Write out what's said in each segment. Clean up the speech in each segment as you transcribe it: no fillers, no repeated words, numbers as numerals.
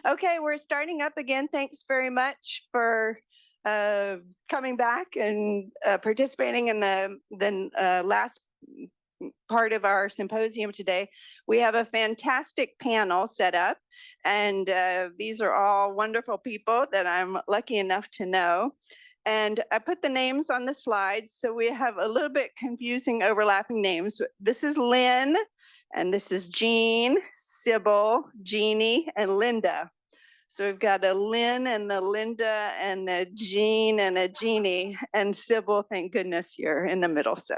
Okay, we're starting up again. Thanks very much for coming back and participating in the last part of our symposium today. We have a fantastic panel set up, and these are all wonderful people that I'm lucky enough to know. And I put the names on the slides, so we have a little bit confusing overlapping names. This is Lynn, and this is Jean, Sybil, Jeannie, and Linda. So we've got a Lynn and a Linda and a Jean and a Jeannie, and Sybil, thank goodness you're in the middle. So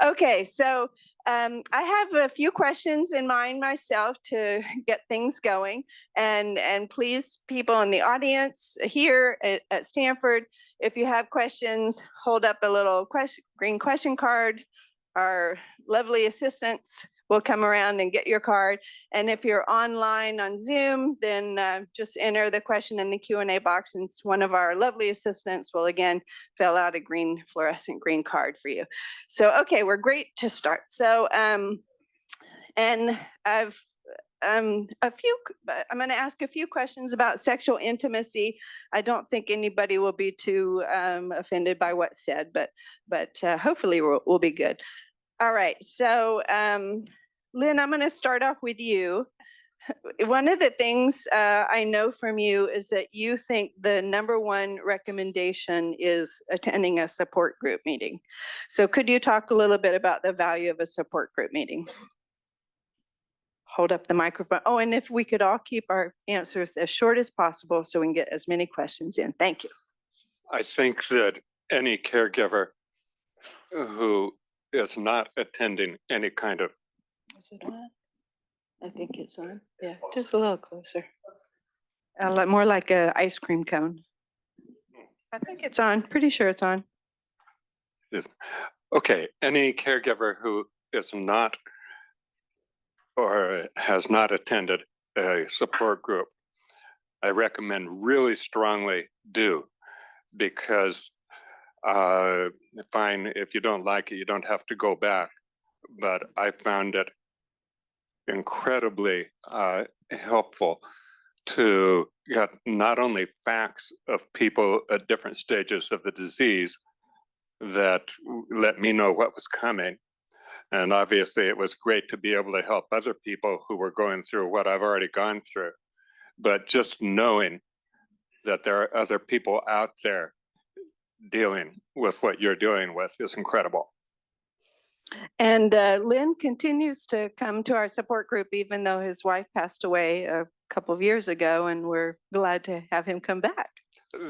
okay, so I have a few questions in mind myself to get things going. And please, people in the audience here at Stanford, if you have questions, hold up a little green question card. Our lovely assistants will come around and get your card. And if you're online on Zoom, then just enter the question in the Q&A box, and one of our lovely assistants will again fill out a fluorescent green card for you. So, okay, we're great to start. So, and I'm going to ask a few questions about sexual intimacy. I don't think anybody will be too offended by what's said, but hopefully we'll be good. All right, so Lynn, I'm going to start off with you. One of the things I know from you is that you think the #1 recommendation is attending a support group meeting. So could you talk a little bit about the value of a support group meeting? Hold up the microphone. Oh, and if we could all keep our answers as short as possible so we can get as many questions in. Thank you. I think that any caregiver who is not attending any kind of... Is it on? I think it's on. Yeah, just a little closer. More like an ice cream cone. I think it's on. Pretty sure it's on. Okay, any caregiver who is not or has not attended a support group, I recommend really strongly do, because fine, if you don't like it, you don't have to go back. But I found it incredibly helpful to get not only facts of people at different stages of the disease that let me know what was coming. And obviously it was great to be able to help other people who were going through what I've already gone through. But just knowing that there are other people out there dealing with what you're dealing with is incredible. And Lynn continues to come to our support group, even though his wife passed away a couple of years ago, and we're glad to have him come back.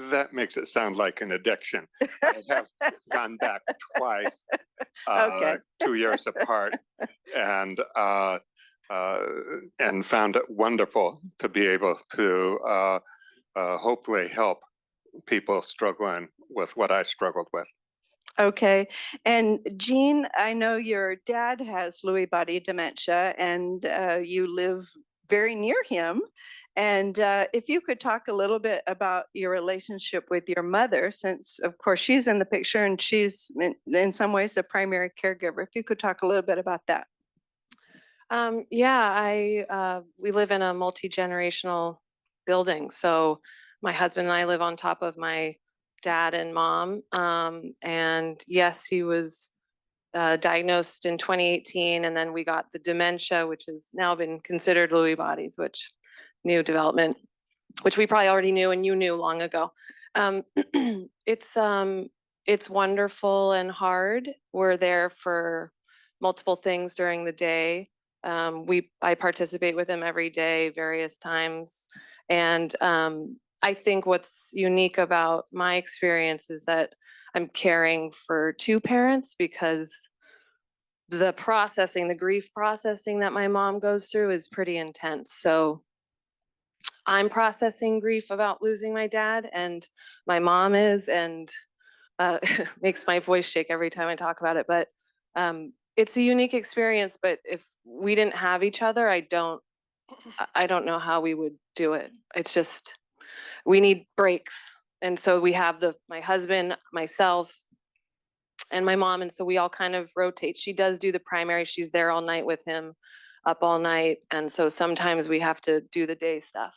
That makes it sound like an addiction. I have gone back twice, Okay. 2 years apart, and found it wonderful to be able to hopefully help people struggling with what I struggled with. Okay. And Jean, I know your dad has Lewy body dementia, and you live very near him. And if you could talk a little bit about your relationship with your mother, since of course she's in the picture and she's in some ways the primary caregiver. If you could talk a little bit about that. Yeah, we live in a multi-generational building. So my husband and I live on top of my dad and mom. And yes, he was diagnosed in 2018, and then we got the dementia, which has now been considered Lewy bodies, which new development, which we probably already knew and you knew long ago. It's wonderful and hard. We're there for multiple things during the day. I participate with him every day, various times. And I think what's unique about my experience is that I'm caring for two parents, because the grief processing that my mom goes through is pretty intense. So I'm processing grief about losing my dad, and my mom is, and makes my voice shake every time I talk about it. But it's a unique experience. But if we didn't have each other, I don't know how we would do it. It's just, we need breaks. And so we have my husband, myself, and my mom. And so we all kind of rotate. She does do the primary. She's there all night with him. up all night. And so sometimes we have to do the day stuff.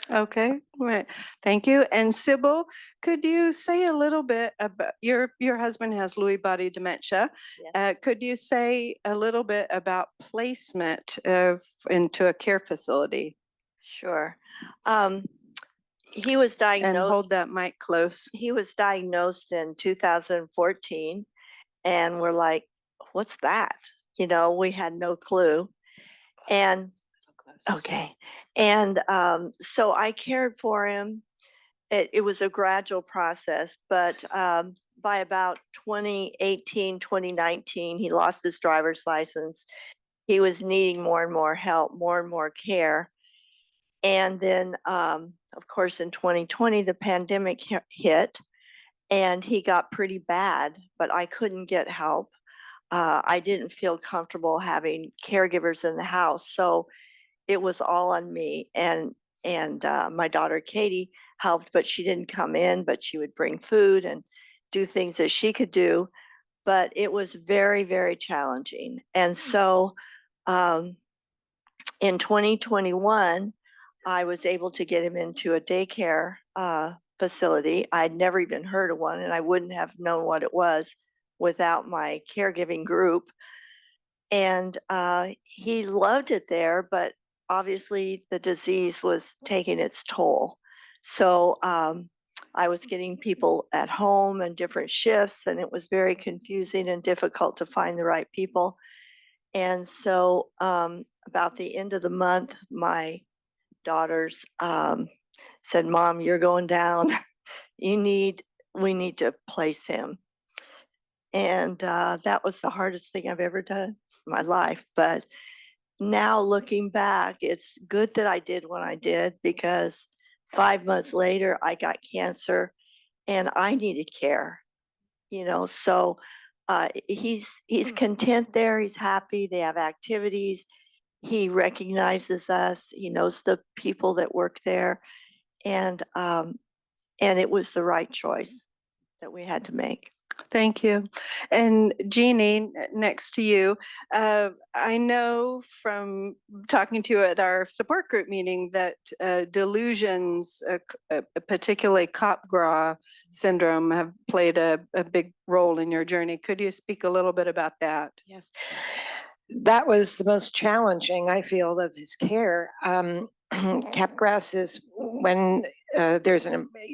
Okay, right. Thank you. And Sybil, could you say a little bit about your husband has Lewy body dementia? Yes. Could you say a little bit about placement into a care facility? Sure. He was And hold diagnosed. that mic close. He was diagnosed in 2014, and we're like, "What's that?" You know, we had no clue. And okay, and so I cared for him. It was a gradual process, but by about 2018, 2019, he lost his driver's license. He was needing more and more help, more and more care. And then, of course, in 2020, the pandemic hit and he got pretty bad, but I couldn't get help. I didn't feel comfortable having caregivers in the house. So it was all on me. And my daughter, Katie, helped, but she didn't come in, but she would bring food and do things that she could do. But it was very, very challenging. And so in 2021, I was able to get him into a daycare facility. I'd never even heard of one, and I wouldn't have known what it was without my caregiving group. And he loved it there, but obviously the disease was taking its toll. So I was getting people at home and different shifts, and it was very confusing and difficult to find the right people. And so about the end of the month, my daughters said, "Mom, you're going down. We need to place him." And that was the hardest thing I've ever done in my life. But now looking back, it's good that I did what I did, because 5 months later, I got cancer and I needed care, you know. So he's content there. He's happy. They have activities. He recognizes us. He knows the people that work there. And it was the right choice that we had to make. Thank you. And Jeannie, next to you, I know from talking to you at our support group meeting that delusions, particularly Capgras syndrome, have played a big role in your journey. Could you speak a little bit about that? Yes, that was the most challenging, I feel, of his care. Capgras is when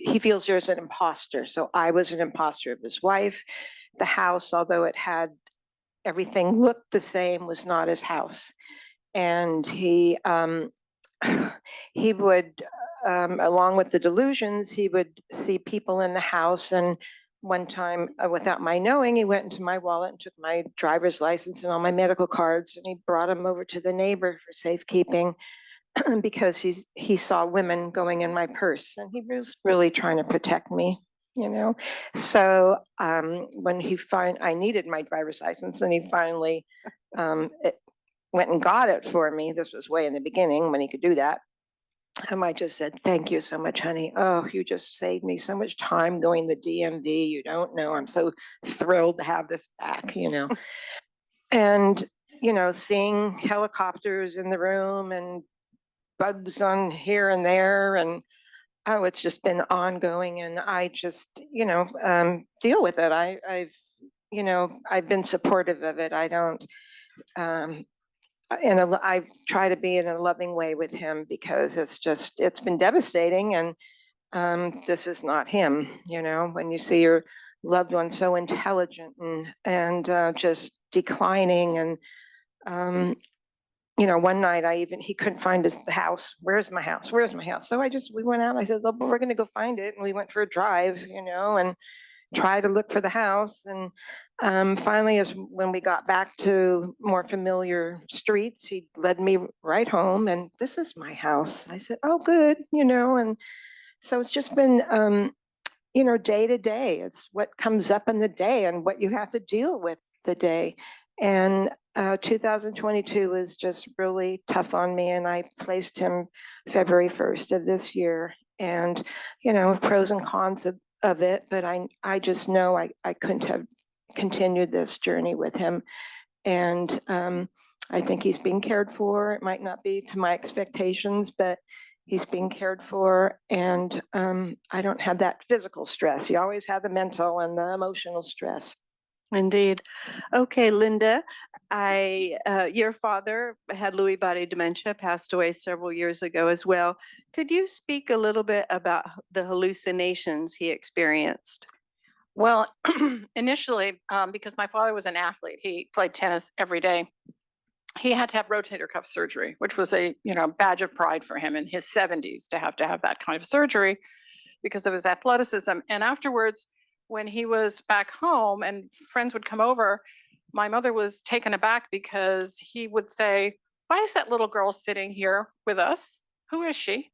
he feels there's an imposter. So I was an imposter of his wife. The house, although it had everything looked the same, was not his house. And he would, along with the delusions, he would see people in the house. And one time, without my knowing, he went into my wallet and took my driver's license and all my medical cards, and he brought them over to the neighbor for safekeeping. Because he saw women going in my purse, and he was really trying to protect me, you know. So when I needed my driver's license, and he finally went and got it for me. This was way in the beginning when he could do that. I just said, "Thank you so much, honey. Oh, you just saved me so much time going to the DMV. You don't know. I'm so thrilled to have this back, you know." And, you know, seeing helicopters in the room and bugs on here and there, and it's just been ongoing, and I just, you know, deal with it. I've been supportive of it. I don't, I try to be in a loving way with him, because it's been devastating, and this is not him, you know, when you see your loved one so intelligent and just declining. And you know, one night he couldn't find the house. Where's my house? Where's my house? So we went out. I said, "Well, we're going to go find it." And we went for a drive, you know, and tried to look for the house. And finally, when we got back to more familiar streets, he led me right home. And this is my house. I said, "Oh, good," you know. And so it's just been, you know, day to day. It's what comes up in the day and what you have to deal with the day. And 2022 was just really tough on me, and I placed him February 1st of this year. And, you know, pros and cons of it, but I just know I couldn't have continued this journey with him. And I think he's being cared for. It might not be to my expectations, but he's being cared for. And I don't have that physical stress. You always have the mental and the emotional stress. Indeed. Okay, Linda, your father had Lewy body dementia, passed away several years ago as well. Could you speak a little bit about the hallucinations he experienced? Well, initially, because my father was an athlete, he played tennis every day. He had to have rotator cuff surgery, which was a badge of pride for him in his 70s to have that kind of surgery because of his athleticism. And afterwards, when he was back home and friends would come over, my mother was taken aback because he would say, "Why is that little girl sitting here with us? Who is she?"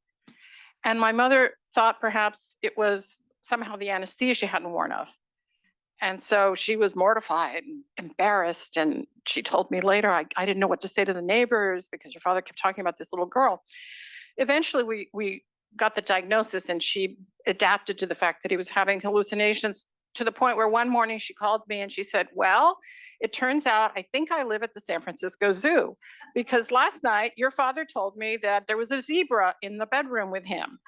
And my mother thought perhaps it was somehow the anesthesia hadn't worn off. And so she was mortified and embarrassed. And she told me later, I didn't know what to say to the neighbors because your father kept talking about this little girl. Eventually, we got the diagnosis, and she adapted to the fact that he was having hallucinations, to the point where one morning she called me and she said, "Well, it turns out I think I live at the San Francisco Zoo, because last night your father told me that there was a zebra in the bedroom with him.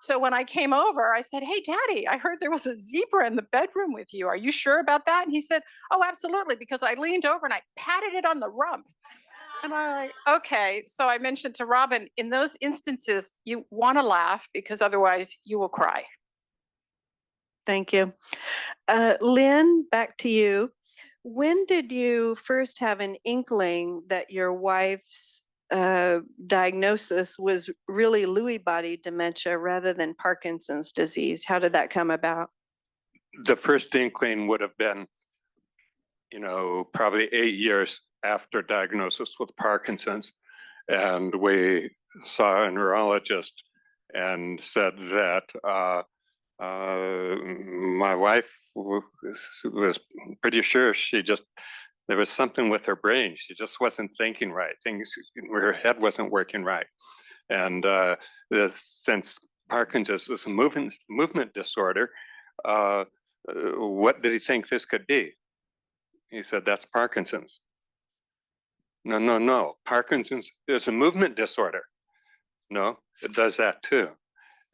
So when I came over, I said, 'Hey, Daddy, I heard there was a zebra in the bedroom with you. Are you sure about that?' And he said, 'Oh, absolutely,' because I leaned over and I patted it on the rump." And I'm like, okay. So I mentioned to Robin, in those instances, you want to laugh because otherwise you will cry. Thank you. Lynn, back to you. When did you first have an inkling that your wife's diagnosis was really Lewy body dementia rather than Parkinson's disease? How did that come about? The first inkling would have been, probably 8 years after diagnosis with Parkinson's. And we saw a neurologist and said that my wife was pretty sure there was something with her brain. She just wasn't thinking right. Her head wasn't working right. And since Parkinson's is a movement disorder, what did he think this could be? He said, "That's Parkinson's." No. Parkinson's is a movement disorder. No, it does that too.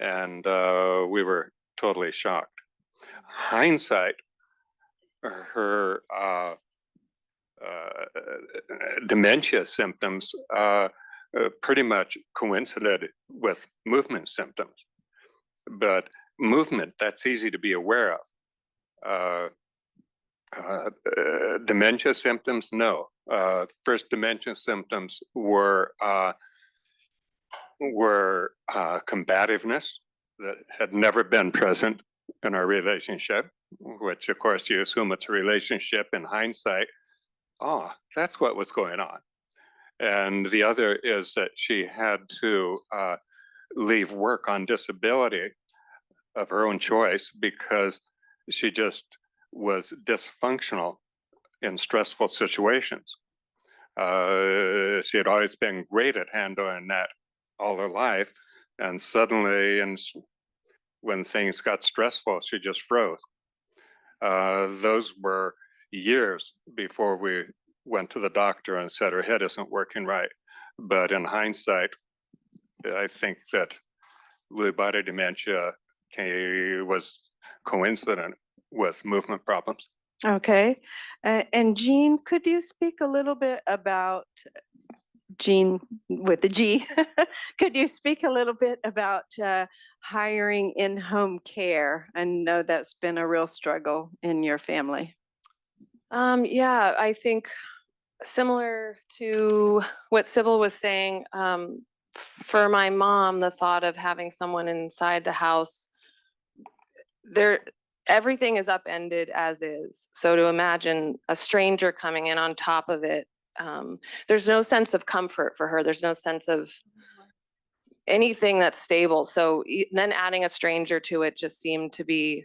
And we were totally shocked. Hindsight, her dementia symptoms pretty much coincided with movement symptoms. But movement, that's easy to be aware of. Dementia symptoms, no. First dementia symptoms were combativeness that had never been present in our relationship, which of course you assume it's a relationship in hindsight. Oh, that's what was going on. And the other is that she had to leave work on disability of her own choice because she just was dysfunctional in stressful situations. She had always been great at handling that all her life, and suddenly, when things got stressful, she just froze. Those were years before we went to the doctor and said her head isn't working right. But in hindsight, I think that Lewy body dementia was coincident with movement problems. Okay. And Jean, could you speak a little bit about Jean with the G? Could you speak a little bit about hiring in-home care? I know that's been a real struggle in your family. Yeah, I think similar to what Sybil was saying, for my mom, the thought of having someone inside the house, everything is upended as is. So to imagine a stranger coming in on top of it, there's no sense of comfort for her. There's no sense of anything that's stable. So then adding a stranger to it just seemed to be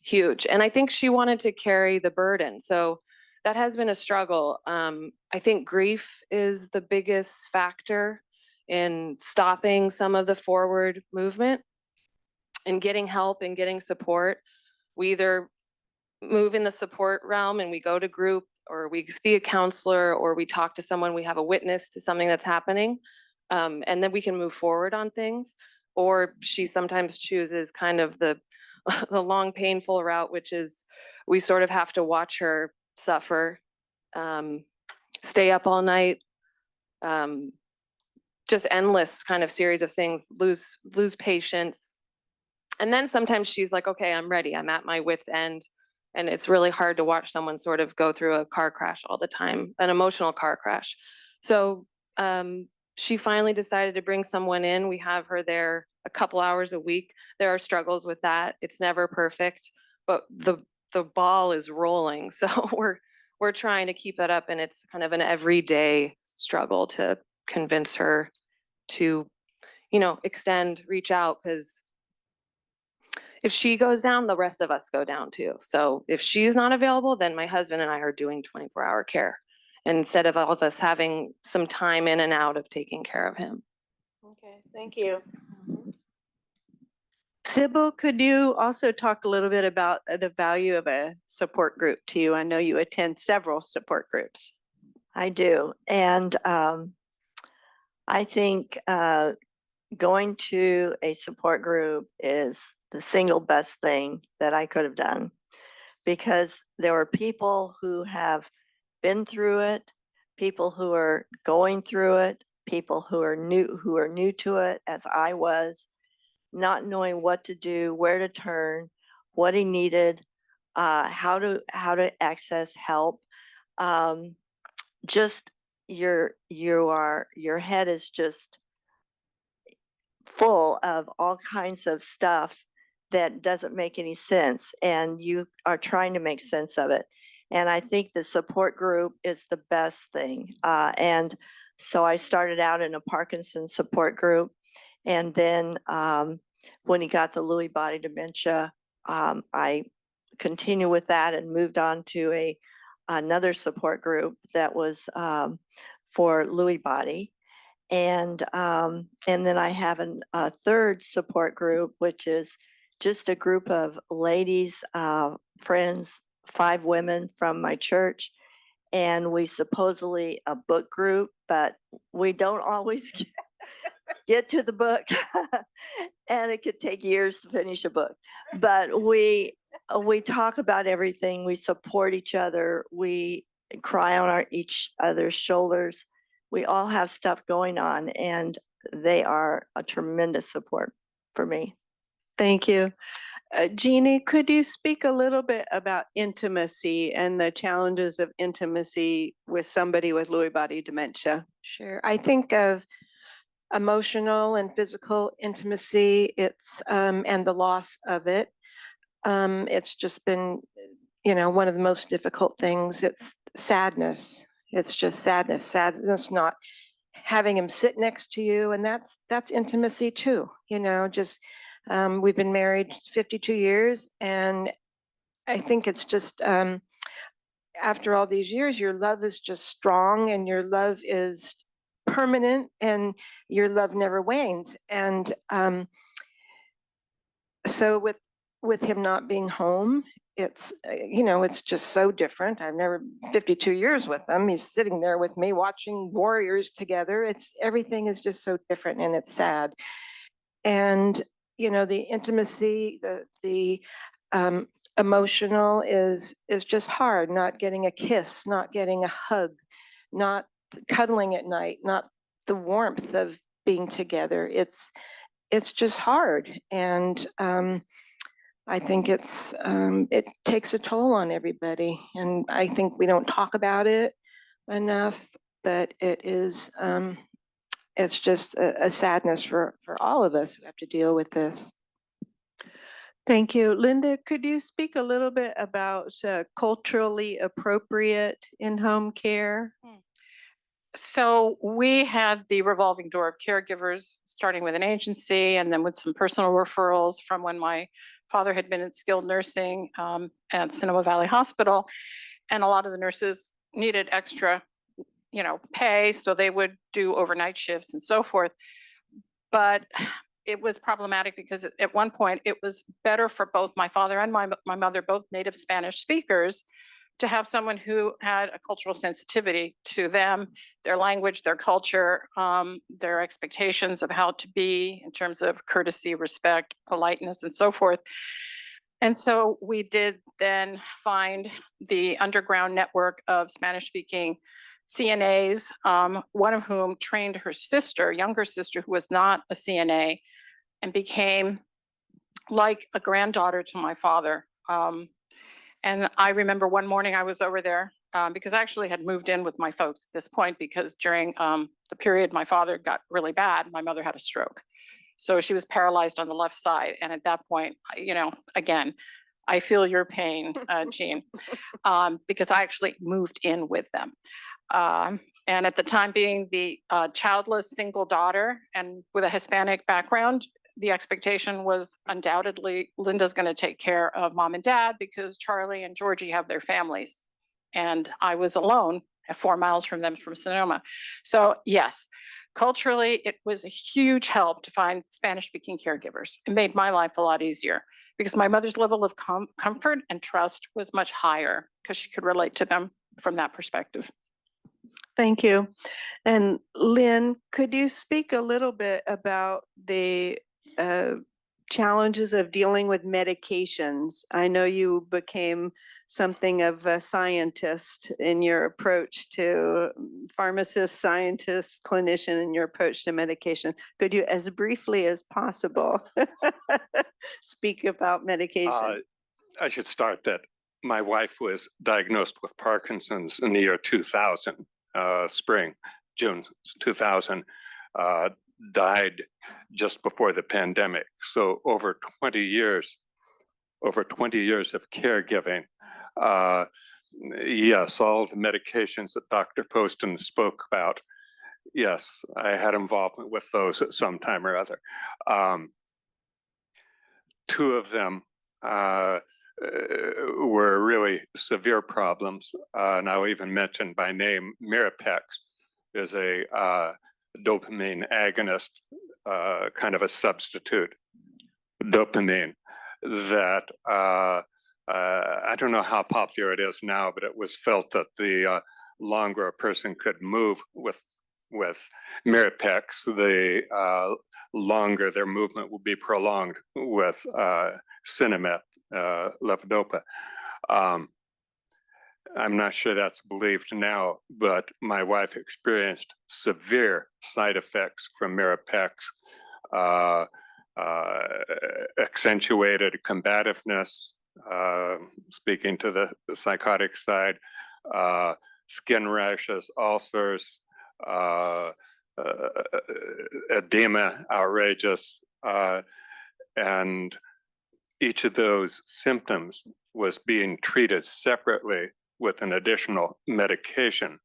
huge. And I think she wanted to carry the burden. So that has been a struggle. I think grief is the biggest factor in stopping some of the forward movement and getting help and getting support. We either move in the support realm and we go to group or we see a counselor, or we talk to someone, we have a witness to something that's happening, and then we can move forward on things. Or she sometimes chooses kind of the the long, painful route, which is we sort of have to watch her suffer, stay up all night, just endless kind of series of things, lose patience. And then sometimes she's like, okay, I'm ready. I'm at my wit's end. And it's really hard to watch someone sort of go through a car crash all the time, an emotional car crash. So she finally decided to bring someone in. We have her there a couple hours a week. There are struggles with that. It's never perfect, but the ball is rolling. So we're trying to keep that up, and it's kind of an everyday struggle to convince her to, extend, reach out, because if she goes down, the rest of us go down too. So if she's not available, then my husband and I are doing 24-hour care instead of all of us having some time in and out of taking care of him. Okay, thank you. Sybil, could you also talk a little bit about the value of a support group to you? I know you attend several support groups. I do. And I think going to a support group is the single best thing that I could have done, because there were people who have been through it, people who are going through it, people who are new to it, as I was, not knowing what to do, where to turn, what he needed, how to access help. Just your head is just full of all kinds of stuff that doesn't make any sense, and you are trying to make sense of it. And I think the support group is the best thing. And so I started out in a Parkinson's support group, and then when he got the Lewy body dementia, I continued with that and moved on to another support group that was for Lewy body. And then I have a third support group, which is just a group of ladies, friends, 5 women from my church. And we supposedly a book group, but we don't always get to the book. And it could take years to finish a book. But we talk about everything. We support each other. We cry on each other's shoulders. We all have stuff going on, and they are a tremendous support for me. Thank you. Jeannie, could you speak a little bit about intimacy and the challenges of intimacy with somebody with Lewy body dementia? Sure. I think of emotional and physical intimacy, and the loss of it. It's just been, one of the most difficult things. It's sadness. It's just sadness, not having him sit next to you. And that's intimacy too, we've been married 52 years. And I think it's just, after all these years, your love is just strong, and your love is permanent, and your love never wanes. And so with him not being home, it's it's just so different. I've never 52 years with him. He's sitting there with me watching Warriors together. Everything is just so different, and it's sad. And the intimacy, the emotional is just hard. Not getting a kiss, not getting a hug, not cuddling at night, not the warmth of being together. It's just hard. And I think it takes a toll on everybody. And I think we don't talk about it enough, but it is, it's just a sadness for all of us who have to deal with this. Thank you. Linda, could you speak a little bit about culturally appropriate in-home care? So we had the revolving door of caregivers, starting with an agency and then with some personal referrals from when my father had been in skilled nursing at Sonoma Valley Hospital. And a lot of the nurses needed extra, pay, so they would do overnight shifts and so forth. But it was problematic because at one point it was better for both my father and my mother, both native Spanish speakers, to have someone who had a cultural sensitivity to them, their language, their culture, their expectations of how to be in terms of courtesy, respect, politeness, and so forth. And so we did then find the underground network of Spanish-speaking CNAs, one of whom trained her sister, younger sister, who was not a CNA, and became like a granddaughter to my father. And I remember one morning I was over there because I actually had moved in with my folks at this point, because during the period my father got really bad, my mother had a stroke. So she was paralyzed on the left side. And at that point, you know, again, I feel your pain, Jean, because I actually moved in with them. And at the time, being the childless single daughter and with a Hispanic background, the expectation was undoubtedly Linda's going to take care of mom and dad because Charlie and Georgie have their families. And I was alone at 4 miles from them from Sonoma. So yes, culturally, it was a huge help to find Spanish-speaking caregivers. It made my life a lot easier because my mother's level of comfort and trust was much higher because she could relate to them from that perspective. Thank you. And Lynn, could you speak a little bit about the challenges of dealing with medications? I know you became something of a scientist in your approach to pharmacist, scientist, clinician, in your approach to medication. Could you, as briefly as possible, speak about medication? I should start that my wife was diagnosed with Parkinson's in the year 2000, spring, June 2000, died just before the pandemic. So over 20 years of caregiving. Yes, all the medications that Dr. Poston spoke about. Yes, I had involvement with those at some time or other. 2 of them were really severe problems. And I'll even mention by name, Mirapex is a dopamine agonist, kind of a substitute dopamine that I don't know how popular it is now, but it was felt that the longer a person could move with Mirapex, the longer their movement will be prolonged with Cinemet, levodopa. I'm not sure that's believed now, but my wife experienced severe side effects from Mirapex, accentuated combativeness, speaking to the psychotic side, skin rashes, ulcers, edema, outrageous, and each of those symptoms was being treated separately with an additional medication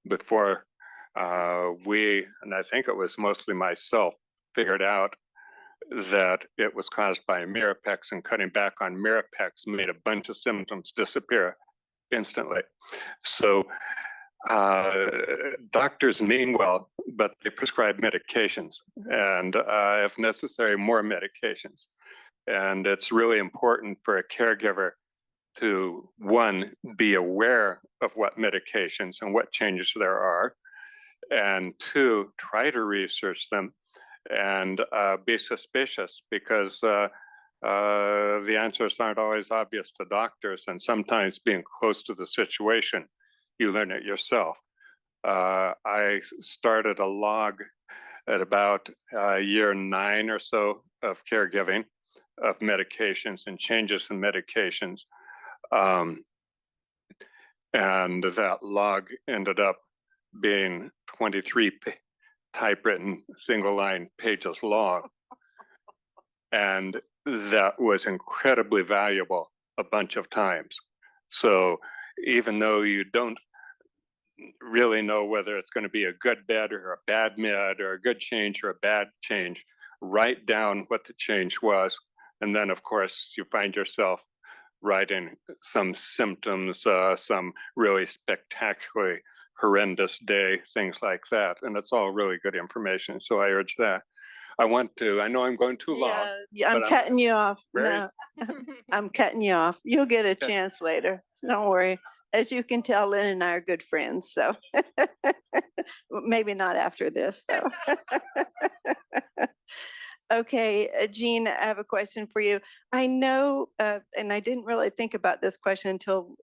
before we, and I think it was mostly myself, figured out that it was caused by Mirapex, and cutting back on Mirapex made a bunch of symptoms disappear instantly. So doctors mean well, but they prescribe medications, and if necessary, more medications. And it's really important for a caregiver to, 1, be aware of what medications and what changes there are, and 2, try to research them and be suspicious, because the answers aren't always obvious to doctors, and sometimes being close to the situation, you learn it yourself. I started a log at about year 9 or so of caregiving, of medications and changes in medications. And that log ended up being 23 typewritten single line pages long. And that was incredibly valuable a bunch of times. So even though you don't really know whether it's going to be a good med or a bad med, or a good change or a bad change, write down what the change was. And then, of course, you find yourself writing some symptoms, some really spectacularly horrendous day, things like that. And it's all really good information. So I urge that. I know I'm going too long. Yeah, I'm but cutting you off. very- No, I'm cutting you off. You'll get a chance later. Don't worry. as you can tell, Lynn and I are good friends, so maybe not after this, though. Okay, Jean, I have a question for you. I know, and I didn't really think about this question until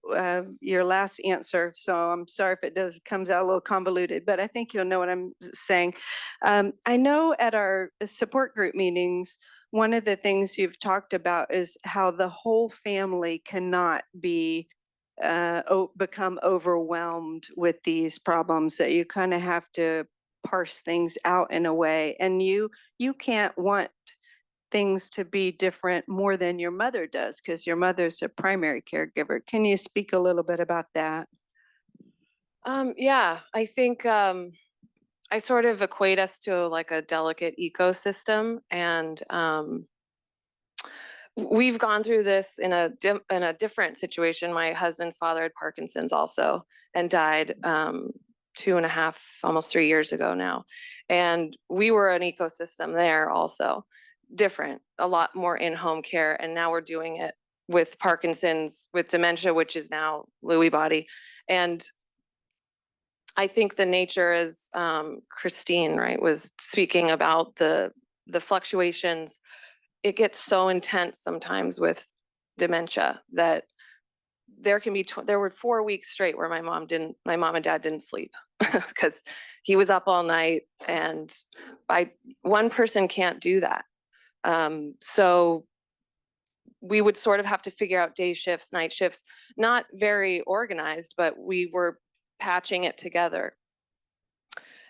your last answer, so I'm sorry if it comes out a little convoluted, but I think you'll know what I'm saying. I know at our support group meetings, one of the things you've talked about is how the whole family cannot become overwhelmed with these problems, that you kind of have to parse things out in a way, and you can't want things to be different more than your mother does, because your mother's a primary caregiver. Can you speak a little bit about that? Yeah, I think I sort of equate us to like a delicate ecosystem, and we've gone through this in a different situation. My husband's father had Parkinson's also and died 2.5, almost 3 years ago now. And we were an ecosystem there also, different, a lot more in-home care. And now we're doing it with Parkinson's, with dementia, which is now Lewy body. And I think the nature, as Christine, right, was speaking about the fluctuations, it gets so intense sometimes with dementia that there can be there were 4 weeks straight where my mom and dad didn't sleep because he was up all night, and one person can't do that. So we would sort of have to figure out day shifts, night shifts, not very organized, but we were patching it together.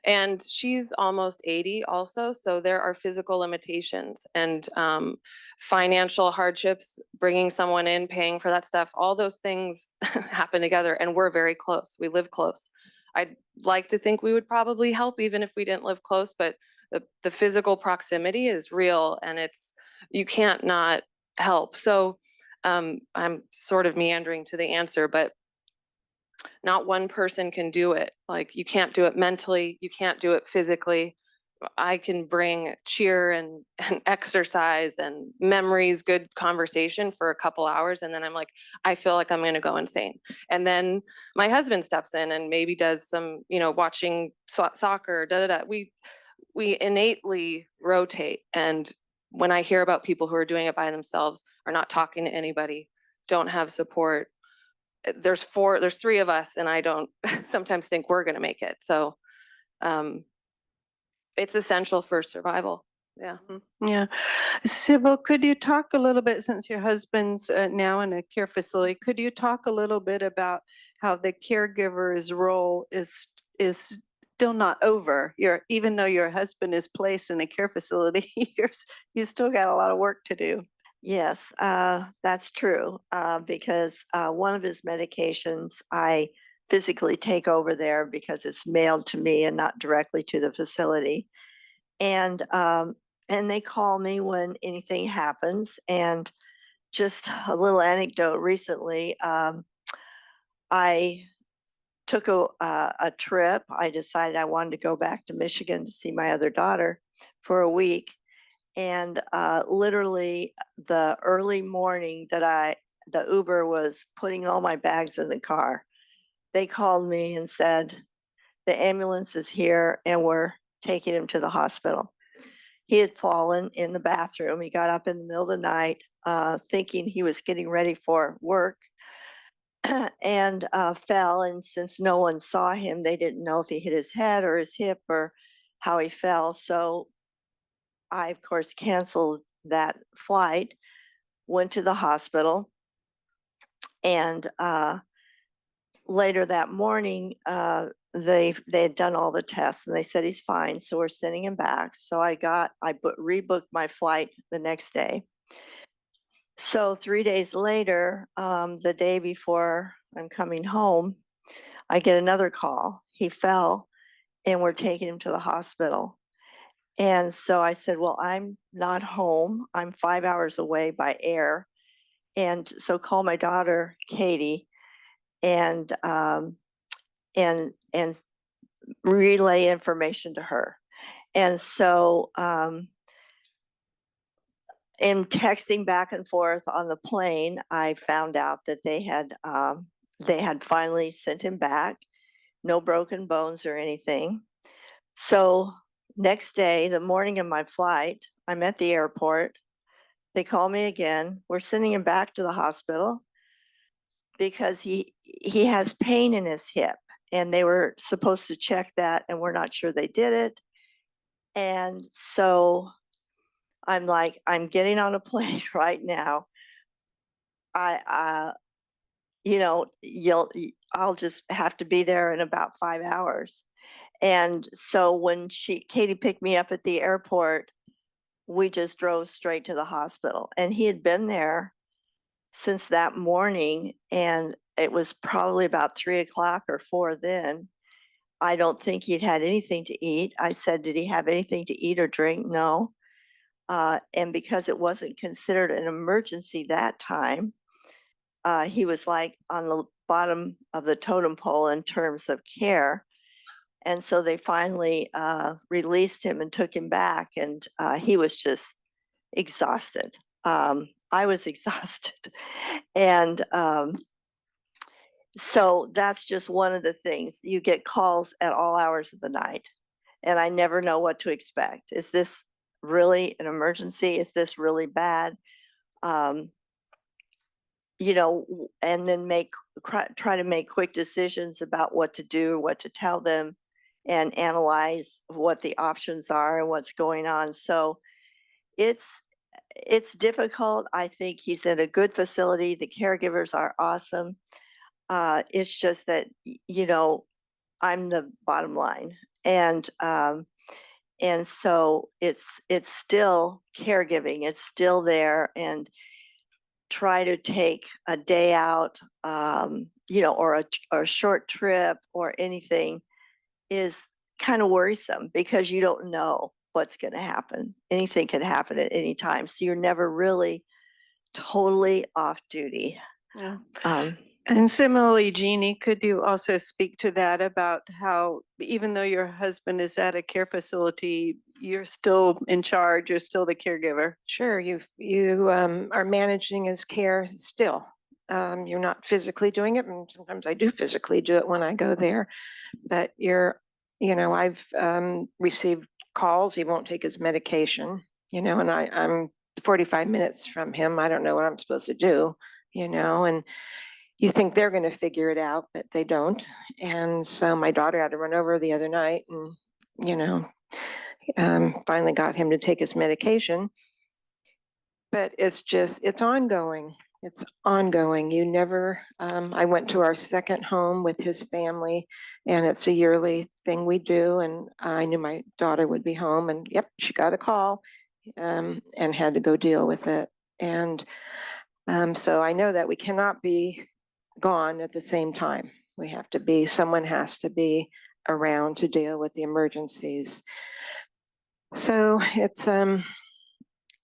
And she's almost 80 also, so there are physical limitations and financial hardships, bringing someone in, paying for that stuff, all those things happen together, and we're very close. We live close. I'd like to think we would probably help even if we didn't live close, but the physical proximity is real, and you can't not help. So I'm sort of meandering to the answer, but not one person can do it. Like, you can't do it mentally, you can't do it physically. I can bring cheer and exercise and memories, good conversation for a couple hours, and then I'm like, I feel like I'm going to go insane. And then my husband steps in and maybe does some, watching soccer, we innately rotate. And when I hear about people who are doing it by themselves, are not talking to anybody, don't have support, there's 3 of us, and I don't sometimes think we're going to make it. So it's essential for survival. Yeah. Yeah. Sybil, could you talk a little bit, since your husband's now in a care facility, could you talk a little bit about how the caregiver's role is still not over? Even though your husband is placed in a care facility, you still got a lot of work to do. Yes, that's true, because one of his medications I physically take over there because it's mailed to me and not directly to the facility. And they call me when anything happens. And just a little anecdote recently, I took a trip. I decided I wanted to go back to Michigan to see my other daughter for a week. And literally the early morning that the Uber was putting all my bags in the car, they called me and said, the ambulance is here and we're taking him to the hospital. He had fallen in the bathroom. He got up in the middle of the night thinking he was getting ready for work and fell. And since no one saw him, they didn't know if he hit his head or his hip or how he fell. So I, of course, canceled that flight, went to the hospital, and later that morning, they had done all the tests and they said he's fine, so we're sending him back. So I rebooked my flight the next day. So 3 days later, the day before I'm coming home, I get another call. He fell and we're taking him to the hospital. And so I said, well, I'm not home. I'm 5 hours away by air. And so call my daughter, Katie, and relay information to her. And so in texting back and forth on the plane, I found out that they had they had finally sent him back, no broken bones or anything. So next day, the morning of my flight, I'm at the airport. They call me again. We're sending him back to the hospital because he has pain in his hip, and they were supposed to check that, and we're not sure they did it. And so I'm like, I'm getting on a plane right now. I'll just have to be there in about 5 hours. And so when Katie picked me up at the airport, we just drove straight to the hospital. And he had been there since that morning, and it was probably about 3 o'clock or 4 then. I don't think he'd had anything to eat. I said, did he have anything to eat or drink? No. And because it wasn't considered an emergency that time, he was like on the bottom of the totem pole in terms of care. And so they finally released him and took him back, and he was just exhausted. I was exhausted. And so that's just one of the things. You get calls at all hours of the night, and I never know what to expect. Is this really an emergency? Is this really bad? And then try to make quick decisions about what to do, what to tell them, and analyze what the options are and what's going on. So it's difficult. I think he's in a good facility. The caregivers are awesome. It's just that, I'm the bottom line. And so it's still caregiving. It's still there. And try to take a day out, or a short trip or anything is kind of worrisome because you don't know what's going to happen. Anything can happen at any time. So you're never really totally off duty. Yeah. And similarly, Jeannie, could you also speak to that about how, even though your husband is at a care facility, you're still in charge, you're still the caregiver? Sure, you are managing his care still. You're not physically doing it, and sometimes I do physically do it when I go there. But I've received calls. He won't take his medication, and I'm 45 minutes from him. I don't know what I'm supposed to do, and you think they're going to figure it out, but they don't. And so my daughter had to run over the other night and, finally got him to take his medication. But it's ongoing. It's ongoing. You never, I went to our second home with his family, and it's a yearly thing we do. And I knew my daughter would be home, and yep, she got a call and had to go deal with it. And so I know that we cannot be gone at the same time. Someone has to be around to deal with the emergencies. So it's, the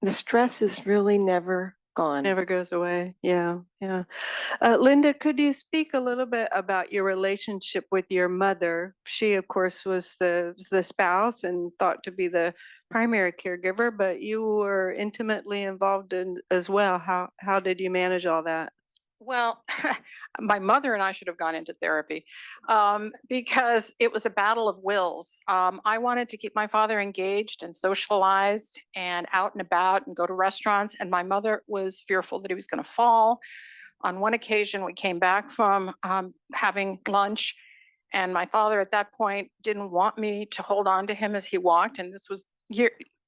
stress is really never gone. Never goes away. Yeah. Yeah. Linda, could you speak a little bit about your relationship with your mother? She, of course, was the spouse and thought to be the primary caregiver, but you were intimately involved in as well. How did you manage all that? Well, my mother and I should have gone into therapy because it was a battle of wills. I wanted to keep my father engaged and socialized and out and about and go to restaurants. And my mother was fearful that he was going to fall. On one occasion, we came back from having lunch, and my father at that point didn't want me to hold on to him as he walked. And this was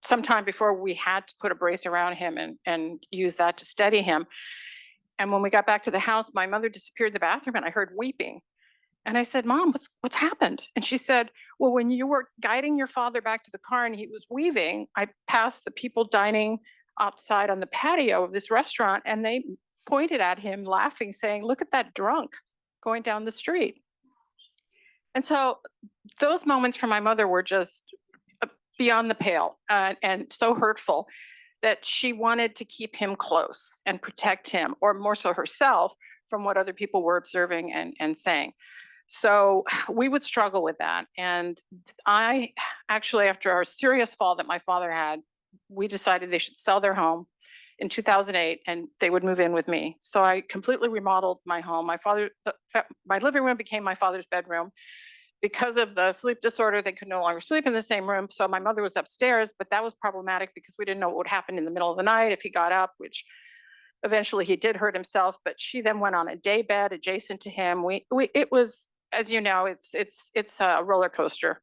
sometime before we had to put a brace around him and use that to steady him. And when we got back to the house, my mother disappeared in the bathroom, and I heard weeping. And I said, Mom, what's happened? And she said, well, when you were guiding your father back to the car and he was weaving, I passed the people dining outside on the patio of this restaurant, and they pointed at him laughing, saying, look at that drunk going down the street. And so those moments for my mother were just beyond the pale and so hurtful that she wanted to keep him close and protect him, or more so herself, from what other people were observing and saying. So we would struggle with that. And I actually, after our serious fall that my father had, we decided they should sell their home. in 2008, and they would move in with me. So I completely remodeled my home. My living room became my father's bedroom. Because of the sleep disorder, they could no longer sleep in the same room. So my mother was upstairs, but that was problematic because we didn't know what would happen in the middle of the night if he got up, which eventually he did hurt himself, but she then went on a day bed adjacent to him. It was, as you know, it's a roller coaster.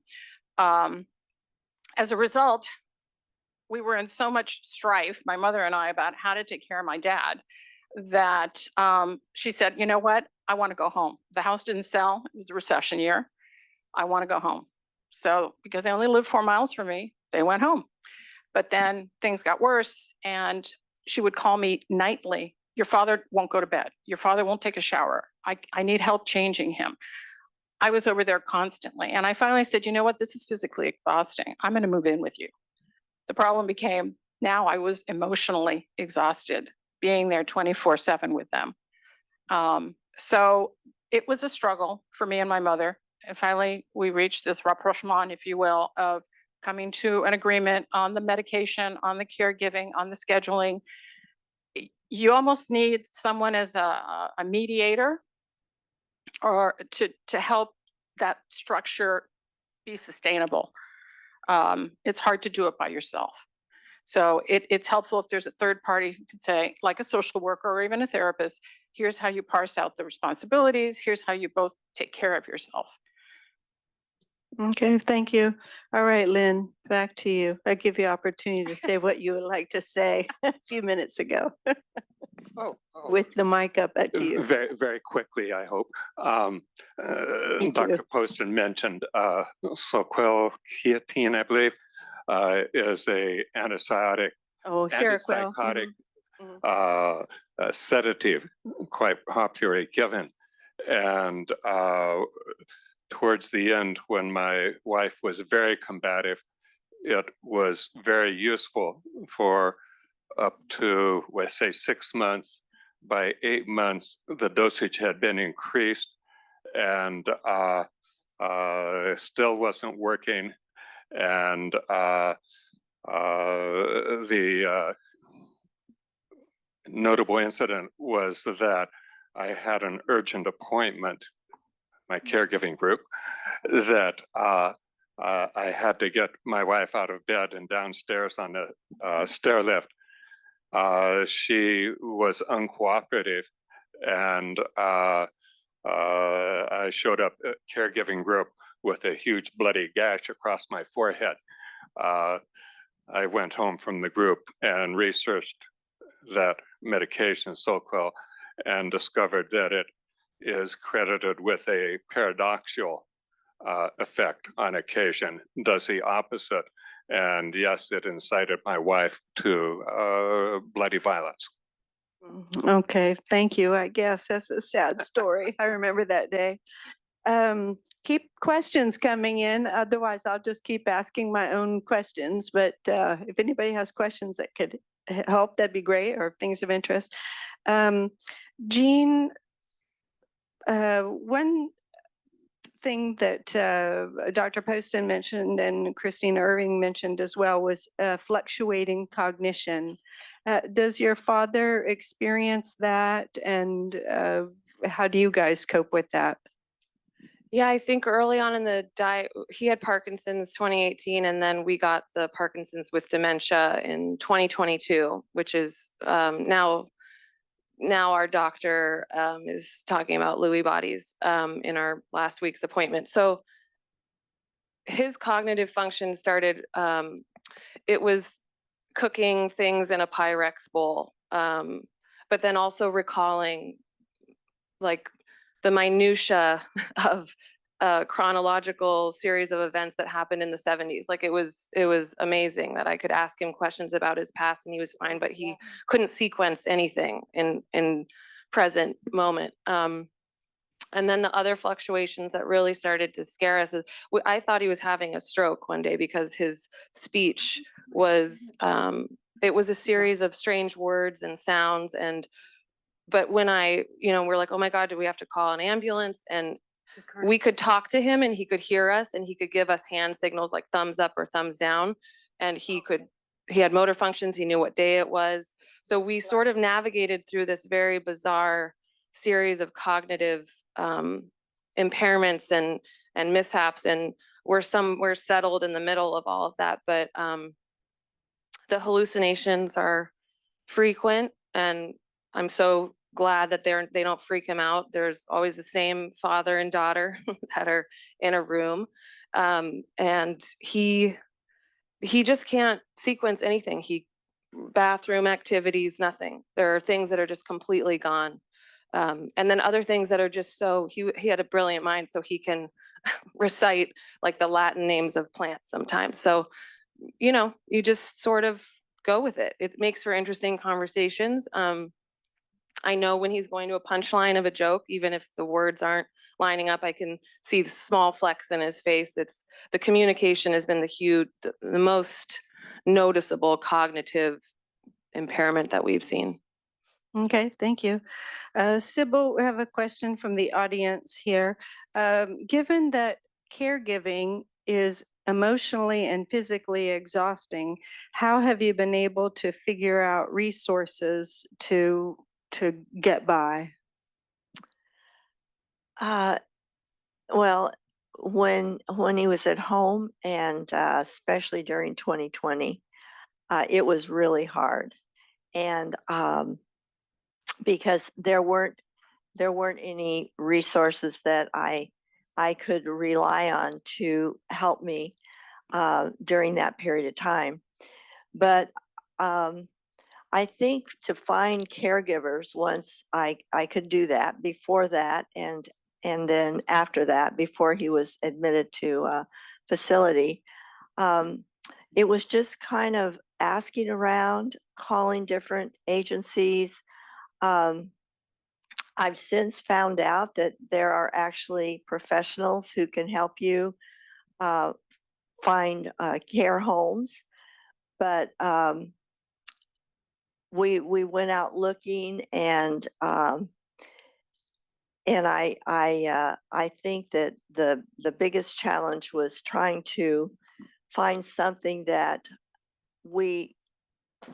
As a result, we were in so much strife, my mother and I, about how to take care of my dad, that she said, you know what? I want to go home. The house didn't sell. It was a recession year. I want to go home. So because they only lived 4 miles from me, they went home. But then things got worse, and she would call me nightly. Your father won't go to bed. Your father won't take a shower. I need help changing him. I was over there constantly. And I finally said, you know what? This is physically exhausting. I'm going to move in with you. The problem became now I was emotionally exhausted being there 24/7 with them. So it was a struggle for me and my mother. And finally, we reached this rapprochement, if you will, of coming to an agreement on the medication, on the caregiving, on the scheduling. You almost need someone as a mediator or to help that structure be sustainable. It's hard to do it by yourself. So it's helpful if there's a third party who can say, like a social worker or even a therapist, here's how you parse out the responsibilities. Here's how you both take care of yourself. Okay, thank you. All right, Lynn, back to you. I give you opportunity to say what you would like to say a few minutes ago with the mic up to you. Very, very quickly, I hope. Me Dr. too. Poston mentioned Seroquel, I believe, is a antipsychotic, Oh, Seroquel. antipsychotic sedative, quite popularly given. And towards the end, when my wife was very combative, it was very useful for up to, let's say, 6 months. By 8 months, the dosage had been increased, and still wasn't working. And the notable incident was that I had an urgent appointment, my caregiving group, that I had to get my wife out of bed and downstairs on the stair lift. She was uncooperative, and I showed up at caregiving group with a huge bloody gash across my forehead. I went home from the group and researched that medication, Seroquel, and discovered that it is credited with a paradoxical effect on occasion, does the opposite. And yes, it incited my wife to bloody violence. Okay, thank you. I guess that's a sad story. I remember that day. Keep questions coming in. Otherwise, I'll just keep asking my own questions. But if anybody has questions that could help, that'd be great, or things of interest. Jean, one thing that Dr. Poston mentioned and Christina Irving mentioned as well was fluctuating cognition. Does your father experience that, and how do you guys cope with that? Yeah, I think early on in the diet, he had Parkinson's 2018, and then we got the Parkinson's with dementia in 2022, which is now our doctor is talking about Lewy bodies in our last week's appointment. So his cognitive function started, it was cooking things in a Pyrex bowl, but then also recalling like the minutia of a chronological series of events that happened in the 70s. Like it was amazing that I could ask him questions about his past and he was fine, but he couldn't sequence anything in present moment. And then the other fluctuations that really started to scare us is I thought he was having a stroke one day because his speech was, it was a series of strange words and sounds. But when we're like, oh my God, do we have to call an ambulance? And we could talk to him and he could hear us and he could give us hand signals like thumbs up or thumbs down. And he could he had motor functions, he knew what day it was. So we sort of navigated through this very bizarre series of cognitive impairments and mishaps, and we're settled in the middle of all of that. But the hallucinations are frequent, and I'm so glad that they don't freak him out. There's always the same father and daughter that are in a room, and he just can't sequence anything. Bathroom activities, nothing. There are things that are just completely gone. And then other things that are just he had a brilliant mind, so he can recite like the Latin names of plants sometimes. So, you just sort of go with it. It makes for interesting conversations. I know when he's going to a punchline of a joke, even if the words aren't lining up, I can see the small flex in his face. It's the communication has been the most noticeable cognitive impairment that we've seen. Okay, thank you. Sybil, we have a question from the audience here. Given that caregiving is emotionally and physically exhausting, how have you been able to figure out resources to get by? Well, when he was at home, and especially during 2020, it was really hard, and because there weren't any resources that I could rely on to help me during that period of time. But I think to find caregivers, once I could do that, before that, and then after that, before he was admitted to a facility, it was just kind of asking around, calling different agencies. I've since found out that there are actually professionals who can help you find care homes, but we went out looking, and I think that the biggest challenge was trying to find something that we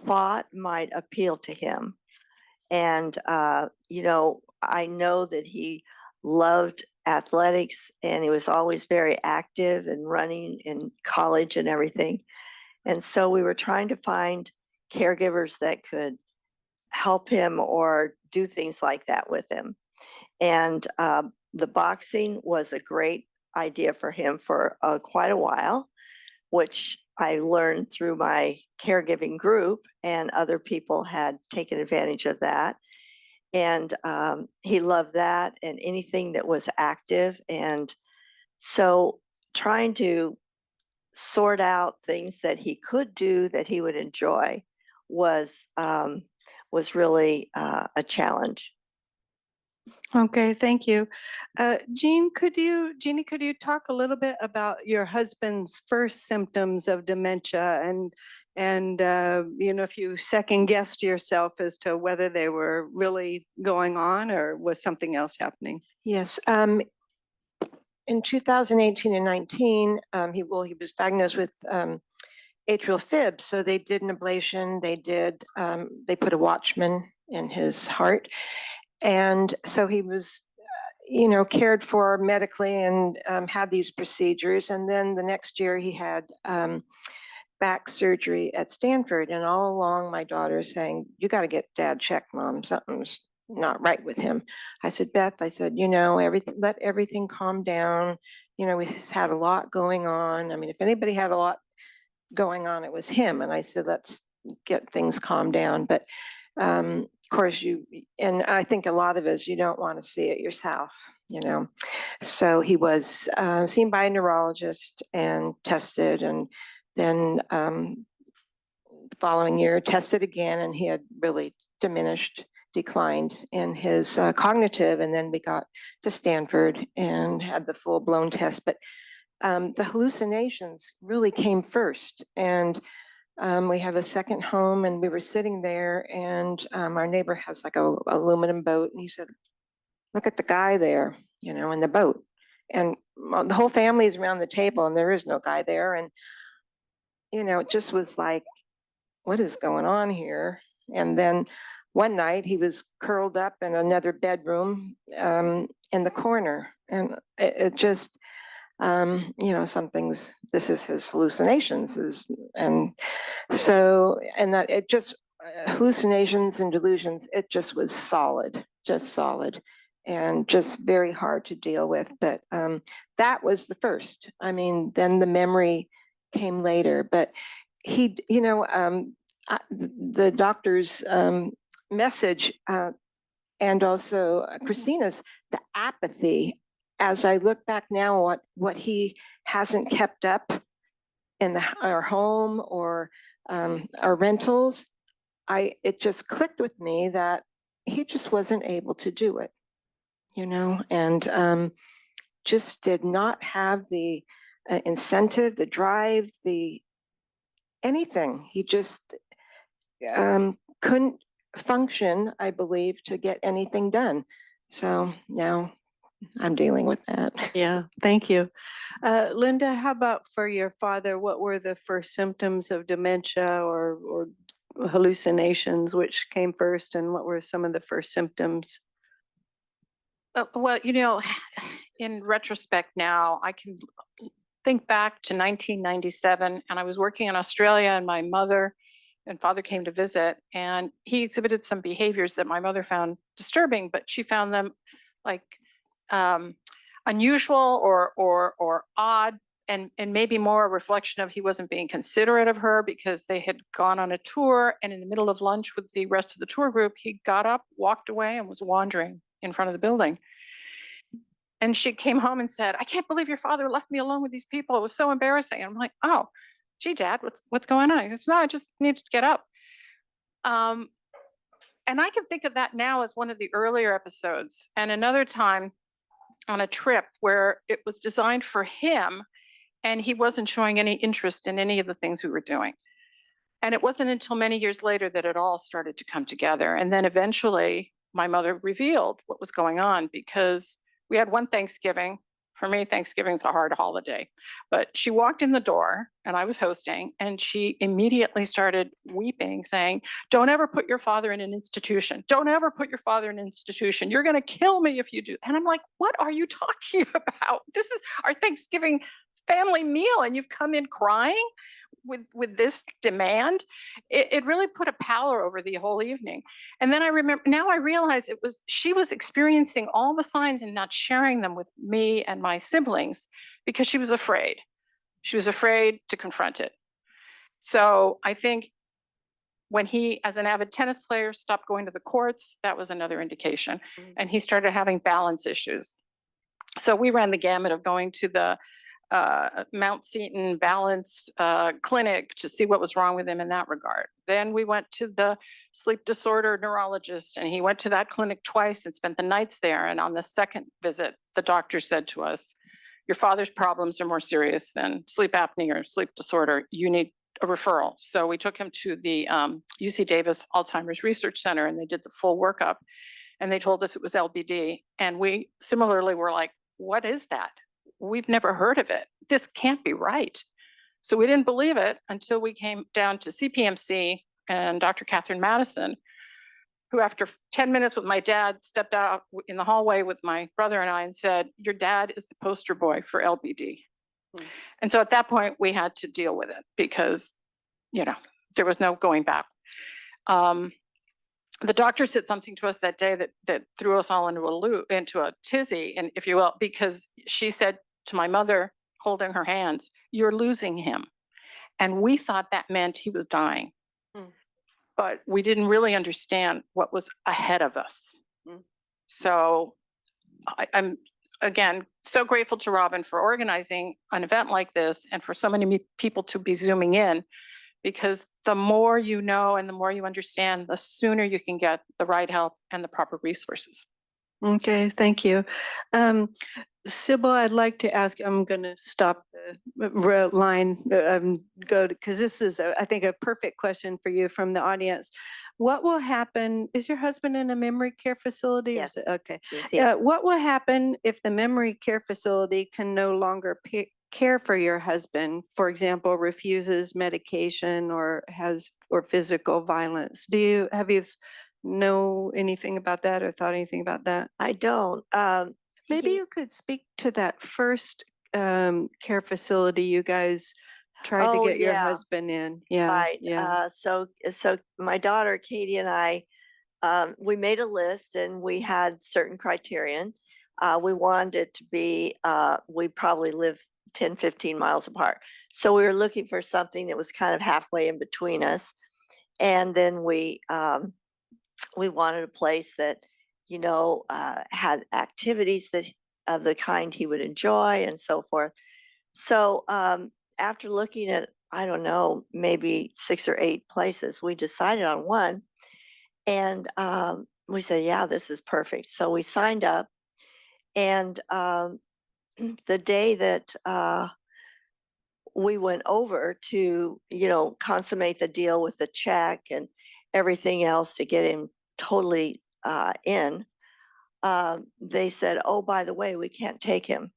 thought might appeal to him. And I know that he loved athletics, and he was always very active and running in college and everything. And so we were trying to find caregivers that could help him or do things like that with him. And the boxing was a great idea for him for quite a while, which I learned through my caregiving group, and other people had taken advantage of that. And he loved that and anything that was active. And so trying to sort out things that he could do that he would enjoy was really a challenge. Okay, thank you. Jeannie, could you talk a little bit about your husband's first symptoms of dementia, and if you second guessed yourself as to whether they were really going on or was something else happening? Yes. In 2018 and 19, he was diagnosed with atrial fib. So they did an ablation. They put a Watchman in his heart. And so he was, cared for medically and had these procedures. And then the next year he had back surgery at Stanford. And all along my daughter is saying, you got to get Dad checked, Mom. Something's not right with him. I said, Beth, let everything calm down. He's had a lot going on. I mean, if anybody had a lot going on, it was him. And I said, let's get things calmed down. But of course, and I think a lot of us, you don't want to see it yourself, So he was seen by a neurologist and tested, and then following year tested again, and he had really declined in his cognitive. And then we got to Stanford and had the full-blown test. But the hallucinations really came first. And we have a second home, and we were sitting there, and our neighbor has like a aluminum boat, and he said, look at the guy there, in the boat. And the whole family is around the table, and there is no guy there. And, it just was like, what is going on here? And then one night he was curled up in another bedroom in the corner. And it just, this is his hallucinations. And that it just, hallucinations and delusions, it just was just solid and just very hard to deal with. But that was the first. I mean, then the memory came later, but he, the doctor's message and also Christina's, the apathy, as I look back now, what he hasn't kept up in our home or our rentals, it just clicked with me that he just wasn't able to do it, and just did not have the incentive, the drive, anything. He just couldn't function, I believe, to get anything done. So now I'm dealing with that. Yeah, thank you. Linda, how about for your father? What were the first symptoms of dementia or hallucinations? Which came first, and what were some of the first symptoms? Well, in retrospect now, I can think back to 1997, and I was working in Australia, and my mother and father came to visit, and he exhibited some behaviors that my mother found disturbing, but she found them like unusual or odd, and maybe more a reflection of he wasn't being considerate of her because they had gone on a tour, and in the middle of lunch with the rest of the tour group, he got up, walked away, and was wandering in front of the building. And she came home and said, "I can't believe your father left me alone with these people. It was so embarrassing." And I'm like, "Oh, gee, Dad, what's going on?" He goes, "No, I just need to get up." And I can think of that now as one of the earlier episodes. And another time on a trip where it was designed for him and he wasn't showing any interest in any of the things we were doing. And it wasn't until many years later that it all started to come together. And then eventually my mother revealed what was going on, because we had one Thanksgiving. For me, Thanksgiving's a hard holiday. But she walked in the door and I was hosting, and she immediately started weeping, saying, "Don't ever put your father in an institution. Don't ever put your father in an institution. You're going to kill me if you do." And I'm like, "What are you talking about? This is our Thanksgiving family meal, and you've come in crying with this demand." It really put a pallor over the whole evening. And then I remember, now I realize she was experiencing all the signs and not sharing them with me and my siblings because she was afraid. She was afraid to confront it. So I think when he, as an avid tennis player, stopped going to the courts, that was another indication. And he started having balance issues. So we ran the gamut of going to the Mount Seton balance clinic to see what was wrong with him in that regard. Then we went to the sleep disorder neurologist, and he went to that clinic twice and spent the nights there. And on the second visit, the doctor said to us, "Your father's problems are more serious than sleep apnea or sleep disorder. You need a referral." So we took him to the UC Davis Alzheimer's Research Center, and they did the full workup, and they told us it was LBD. And we similarly were like, "What is that? We've never heard of it. This can't be right." So we didn't believe it until we came down to CPMC and Dr. Catherine Madison, who after 10 minutes with my dad stepped out in the hallway with my brother and I and said, "Your dad is the poster boy for LBD." And so at that point we had to deal with it because, there was no going back. The doctor said something to us that day that threw us all into a tizzy, and if you will, because she said to my mother, holding her hands, "You're losing him." And we thought that meant he was dying. But we didn't really understand what was ahead of us. So I'm, again, so grateful to Robin for organizing an event like this and for so many people to be Zooming in, because the more you know and the more you understand, the sooner you can get the right help and the proper resources. Okay, thank you. Sybil, I'd like to ask, I'm going to stop the line, because this is, I think, a perfect question for you from the audience. What will happen? Is your husband in a memory care facility? Yes. Okay. Yes. What will happen if the memory care facility can no longer care for your husband, for example, refuses medication or physical violence? Have you know anything about that or thought anything about that? I don't. Maybe He- you could speak to that first care facility you guys tried to Oh, get your yeah. husband in. Yeah, Right. yeah. So my daughter Katie and I, we made a list and we had certain criterion. We wanted it to be, we probably live 10, 15 miles apart. So we were looking for something that was kind of halfway in between us. And then we wanted a place that, had activities that of the kind he would enjoy and so forth. So after looking at, I don't know, maybe 6 or 8 places, we decided on one. And we said, yeah, this is perfect. So we signed up. And the day that we went over to, consummate the deal with the check and everything else to get him totally in, they said, oh, by the way, we can't take him.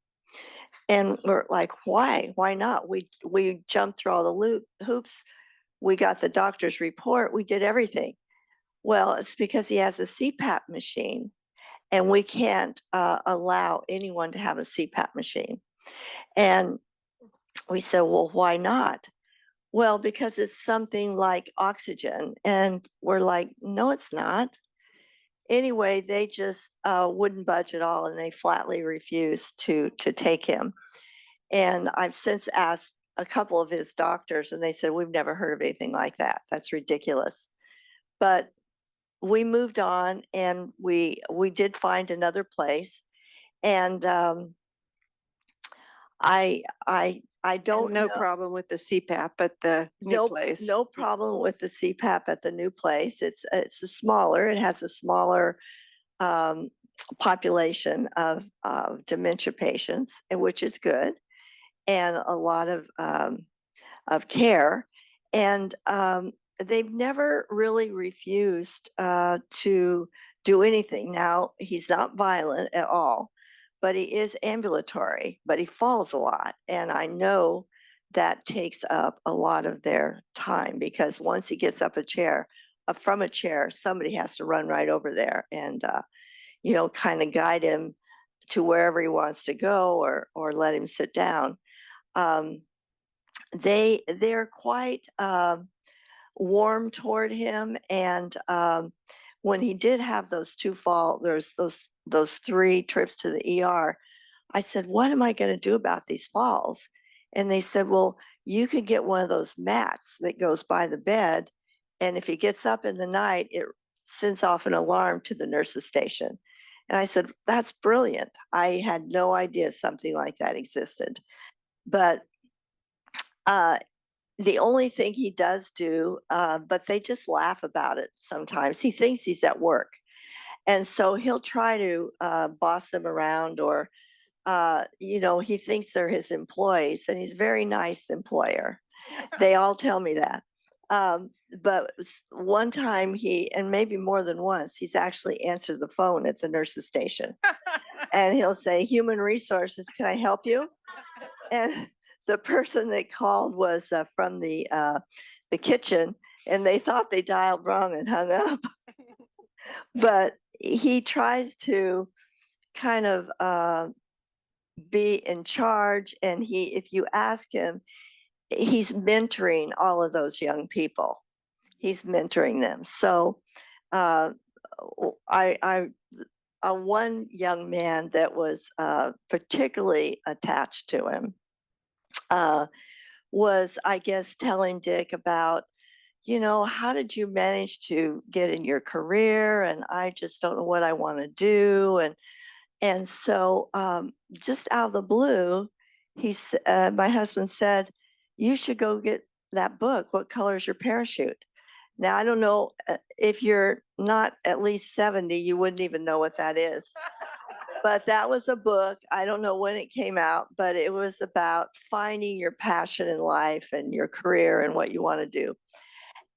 And we're like, why? Why not? We jumped through all the hoops. We got the doctor's report. We did everything. Well, it's because he has a CPAP machine, and we can't allow anyone to have a CPAP machine. And we said, well, why not? Well, because it's something like oxygen. And we're like, no, it's not. Anyway, they just wouldn't budge at all, and they flatly refused to take him. And I've since asked a couple of his doctors, and they said, we've never heard of anything like that. That's ridiculous. But we moved on, and we did find another place. And I don't No know. problem with the CPAP at the new place. No problem with the CPAP at the new place. It's smaller. It has a smaller population of dementia patients, which is good, and a lot of care. And they've never really refused to do anything. Now, he's not violent at all, but he is ambulatory, but he falls a lot. And I know that takes up a lot of their time, because once he gets up from a chair, somebody has to run right over there and, kind of guide him to wherever he wants to go, or let him sit down. They're quite warm toward him. And when he did have those there's those 3 trips to the ER, I said, what am I going to do about these falls? And they said, well, you could get one of those mats that goes by the bed, and if he gets up in the night, it sends off an alarm to the nurse's station. And I said, that's brilliant. I had no idea something like that existed. But the only thing he does do, but they just laugh about it sometimes. He thinks he's at work. And so he'll try to boss them around, or, he thinks they're his employees, and he's a very nice employer. They all tell me that. But one time and maybe more than once, he's actually answered the phone at the nurse's station. And he'll say, human resources, can I help you? And the person that called was from the kitchen, and they thought they dialed wrong and hung up. But he tries to kind of be in charge, and if you ask him, he's mentoring all of those young people. He's mentoring them. So one young man that was particularly attached to him was, I guess, telling Dick about, how did you manage to get in your career? And I just don't know what I want to do. And so just out of the blue, my husband said, you should go get that book, What Color is Your Parachute? Now, I don't know, if you're not at least 70, you wouldn't even know what that is. But that was a book. I don't know when it came out, but it was about finding your passion in life and your career and what you want to do.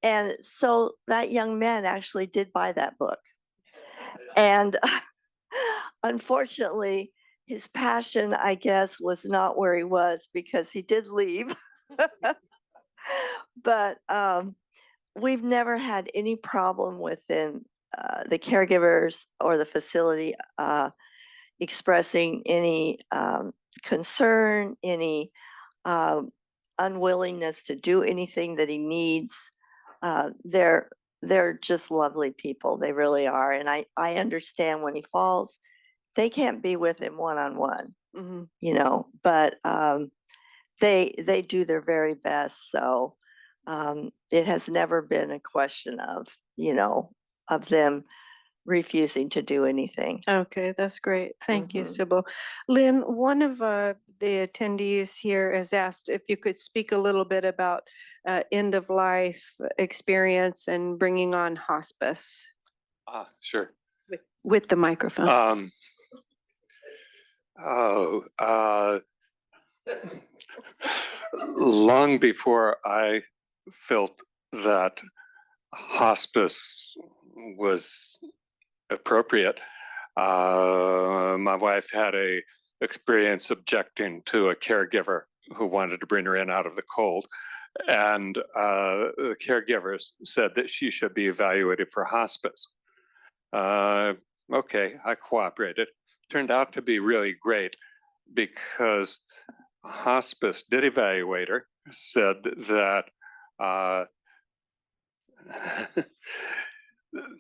And so that young man actually did buy that book. And unfortunately, his passion, I guess, was not where he was because he did leave. But we've never had any problem within the caregivers or the facility expressing any concern, any unwillingness to do anything that he needs. They're just lovely people. They really are. And I understand when he falls, they can't be with him one-on-one, you know, but they do their very best. So it has never been a question of, you know, of them refusing to do anything. Okay, that's great. Thank you, Mhm. Sybil. Lynn, one of the attendees here has asked if you could speak a little bit about end of life experience and bringing on hospice Sure. with the microphone. Long before I felt that hospice was appropriate, my wife had a experience objecting to a caregiver who wanted to bring her in out of the cold. And the caregivers said that she should be evaluated for hospice. Okay, I cooperated. Turned out to be really great because hospice did evaluate her, said that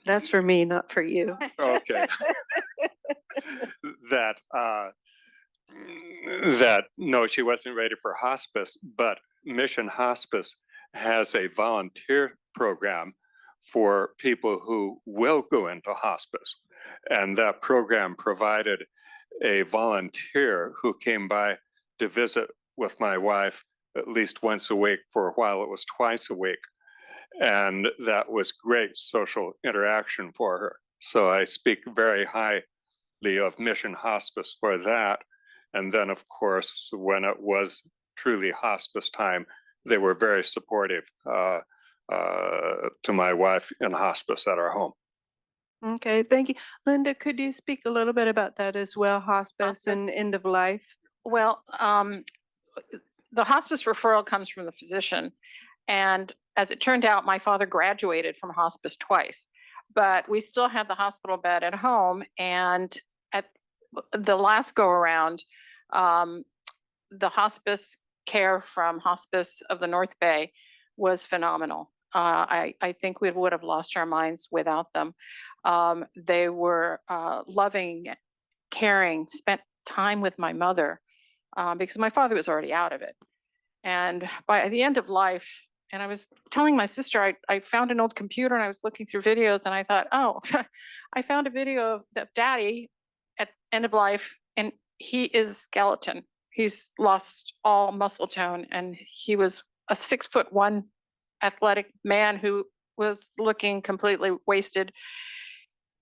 That's for me, not for you. okay, that that no, she wasn't ready for hospice, but Mission Hospice has a volunteer program for people who will go into hospice. And that program provided a volunteer who came by to visit with my wife at least once a week. For a while, it was twice a week. And that was great social interaction for her. So I speak very highly of Mission Hospice for that. And then, of course, when it was truly hospice time, they were very supportive to my wife in hospice at our home. Okay, thank you. Linda, could you speak a little bit about that as well, hospice Hospice. and end of life? Well, the hospice referral comes from the physician. And as it turned out, my father graduated from hospice twice, but we still had the hospital bed at home. And at the last go around, the hospice care from Hospice of the North Bay was phenomenal. I think we would have lost our minds without them. They were loving, caring, spent time with my mother because my father was already out of it. And by the end of life, and I was telling my sister, I found an old computer and I was looking through videos and I thought, oh, I found a video of Daddy at end of life and he is a skeleton. He's lost all muscle tone and he was a 6'1" athletic man who was looking completely wasted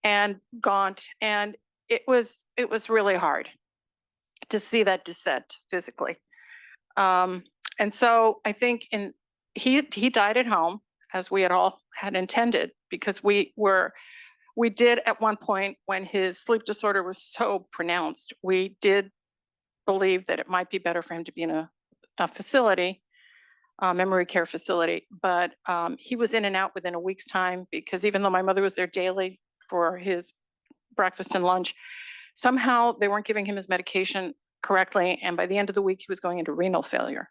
and gaunt. And it was really hard to see that descent physically. And so I think he died at home as we had intended, because we did at one point when his sleep disorder was so pronounced, we did believe that it might be better for him to be in a facility, memory care facility. But he was in and out within a week's time, because even though my mother was there daily for his breakfast and lunch, somehow they weren't giving him his medication correctly. And by the end of the week, he was going into renal failure.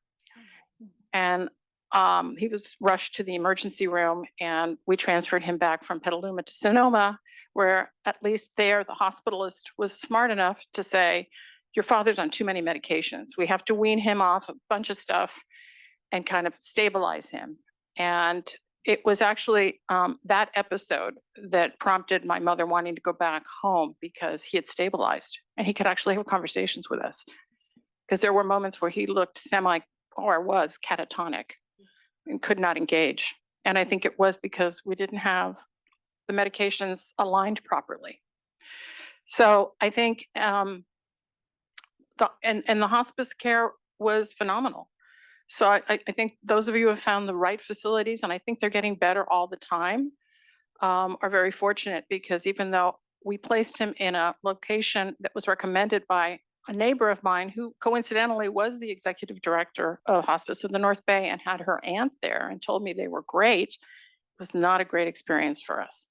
And he was rushed to the emergency room and we transferred him back from Petaluma to Sonoma, where at least there, the hospitalist was smart enough to say, your father's on too many medications. We have to wean him off a bunch of stuff and kind of stabilize him. And it was actually that episode that prompted my mother wanting to go back home, because he had stabilized and he could actually have conversations with us. Because there were moments where he looked was catatonic and could not engage. And I think it was because we didn't have the medications aligned properly. So I think the hospice care was phenomenal. So I think those of you who have found the right facilities, and I think they're getting better all the time, are very fortunate, because even though we placed him in a location that was recommended by a neighbor of mine who coincidentally was the executive director of Hospice of the North Bay and had her aunt there and told me they were great. It was not a great experience for us.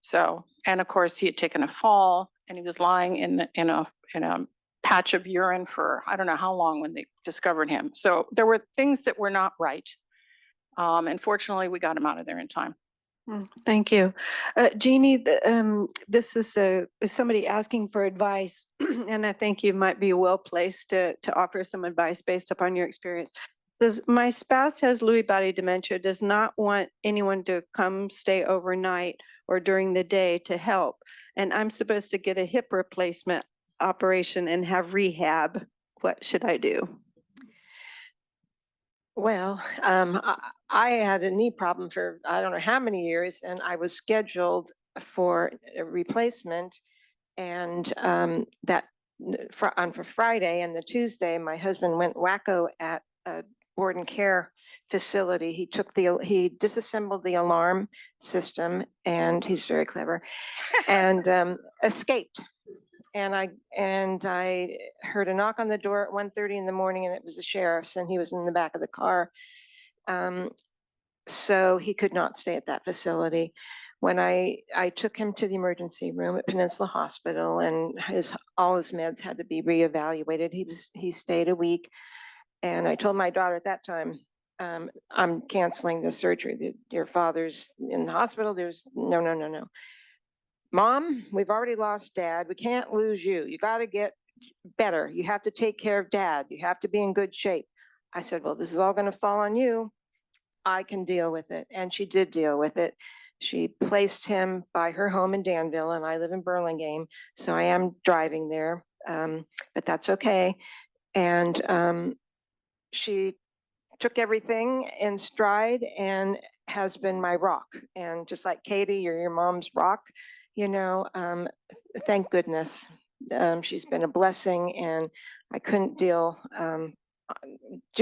So, and of course he had taken a fall and he was lying in a patch of urine for, I don't know how long when they discovered him. So there were things that were not right. And fortunately we got him out of there in time. Thank you. Jeannie, this is somebody asking for advice, and I think you might be well placed to offer some advice based upon your experience. Says, my spouse has Lewy body dementia, does not want anyone to come stay overnight or during the day to help. And I'm supposed to get a hip replacement operation and have rehab. What should I do? Well, I had a knee problem for I don't know how many years, and I was scheduled for a replacement. And for Friday and the Tuesday, my husband went wacko at a board and care facility. He disassembled the alarm system, and he's very clever, and escaped. And I heard a knock on the door at 1:30 in the morning, and it was the sheriff's, and he was in the back of the car. So he could not stay at that facility. When I took him to the emergency room at Peninsula Hospital, and all his meds had to be reevaluated. He stayed a week, and I told my daughter at that time, I'm canceling the surgery. Your father's in the hospital. There's no. Mom, we've already lost Dad. We can't lose you. You got to get better. You have to take care of Dad. You have to be in good shape. I said, well, this is all going to fall on you. I can deal with it. And she did deal with it. She placed him by her home in Danville, and I live in Burlingame, so I am driving there, but that's okay. And she took everything in stride and has been my rock. And just like Katie, you're your mom's rock. Thank goodness. She's been a blessing, and I couldn't do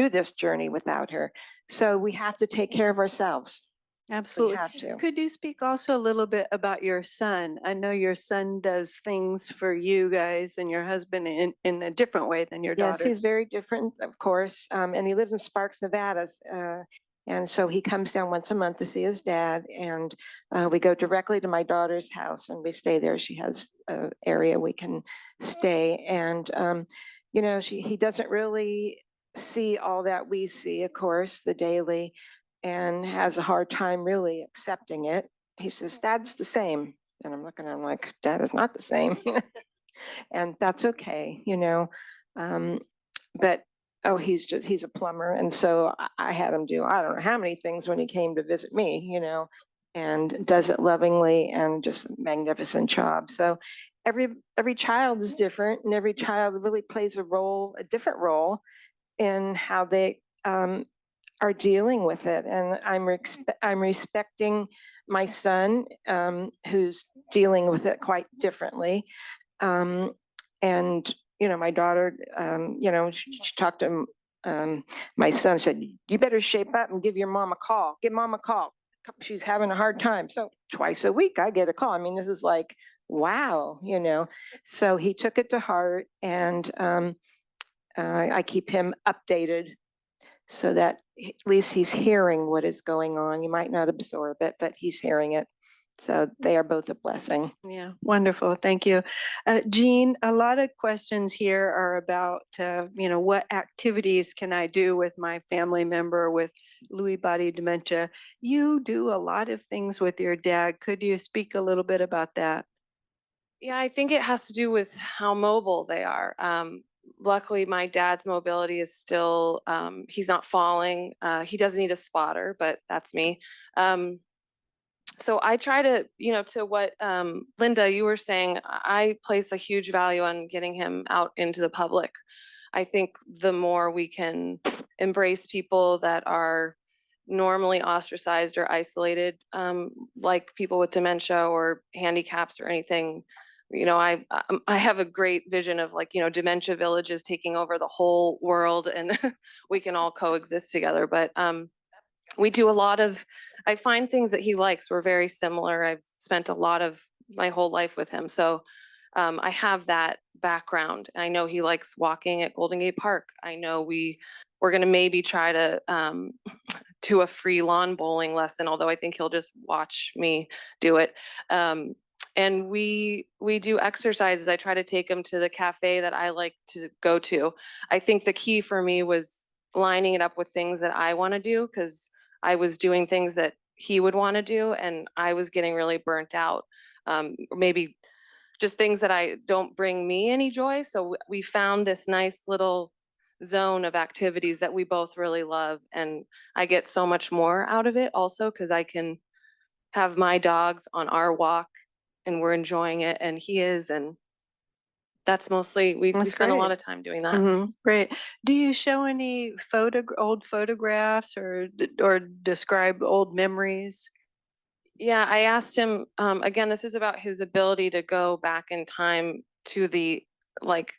this journey without her. So we have to take care of ourselves. Absolutely. We have to. Could you speak also a little bit about your son? I know your son does things for you guys and your husband in a different way than your Yes, daughter. he's very different, of course. And he lives in Sparks, Nevada. And so he comes down once a month to see his dad. And we go directly to my daughter's house and we stay there. She has an area we can stay. And, he doesn't really see all that we see, of course, the daily, and has a hard time really accepting it. He says, Dad's the same. And I'm looking at him like, Dad is not the same. And that's okay, but he's a plumber. And so I had him do, I don't know how many things when he came to visit me, and does it lovingly and just a magnificent job. So every child is different, and every child really plays a different role in how they are dealing with it. And I'm respecting my son, who's dealing with it quite differently. And my daughter, she talked to my son, said, you better shape up and give your mom a call. Give mom a call. She's having a hard time. So twice a week I get a call. I mean, this is like, wow, So he took it to heart, and I keep him updated so that at least he's hearing what is going on. You might not absorb it, but he's hearing it. So they are both a blessing. Yeah, wonderful. Thank you. Jean, a lot of questions here are about, what activities can I do with my family member with Lewy body dementia? You do a lot of things with your dad. Could you speak a little bit about that? Yeah, I think it has to do with how mobile they are. Luckily, my dad's mobility is still, he's not falling. He does need a spotter, but that's me. So I try to, to what Linda, you were saying, I place a huge value on getting him out into the public. I think the more we can embrace people that are normally ostracized or isolated, like people with dementia or handicaps or anything, I have a great vision of dementia villages taking over the whole world, and we can all coexist together. But we do a lot of, I find things that he likes. We're very similar. I've spent a lot of my whole life with him. So I have that background. I know he likes walking at Golden Gate Park. I know we're going to maybe try to do a free lawn bowling lesson, although I think he'll just watch me do it. And we do exercises. I try to take him to the cafe that I like to go to. I think the key for me was lining it up with things that I want to do, because I was doing things that he would want to do, and I was getting really burnt out. Maybe just things that don't bring me any joy. So we found this nice little zone of activities that we both really love, and I get so much more out of it also because I can have my dogs on our walk and we're enjoying it, and he is, and that's mostly we That's spend a lot great. of time doing that. Great. Do you show any old photographs or describe old memories? Yeah, I asked him, again, this is about his ability to go back in time to the like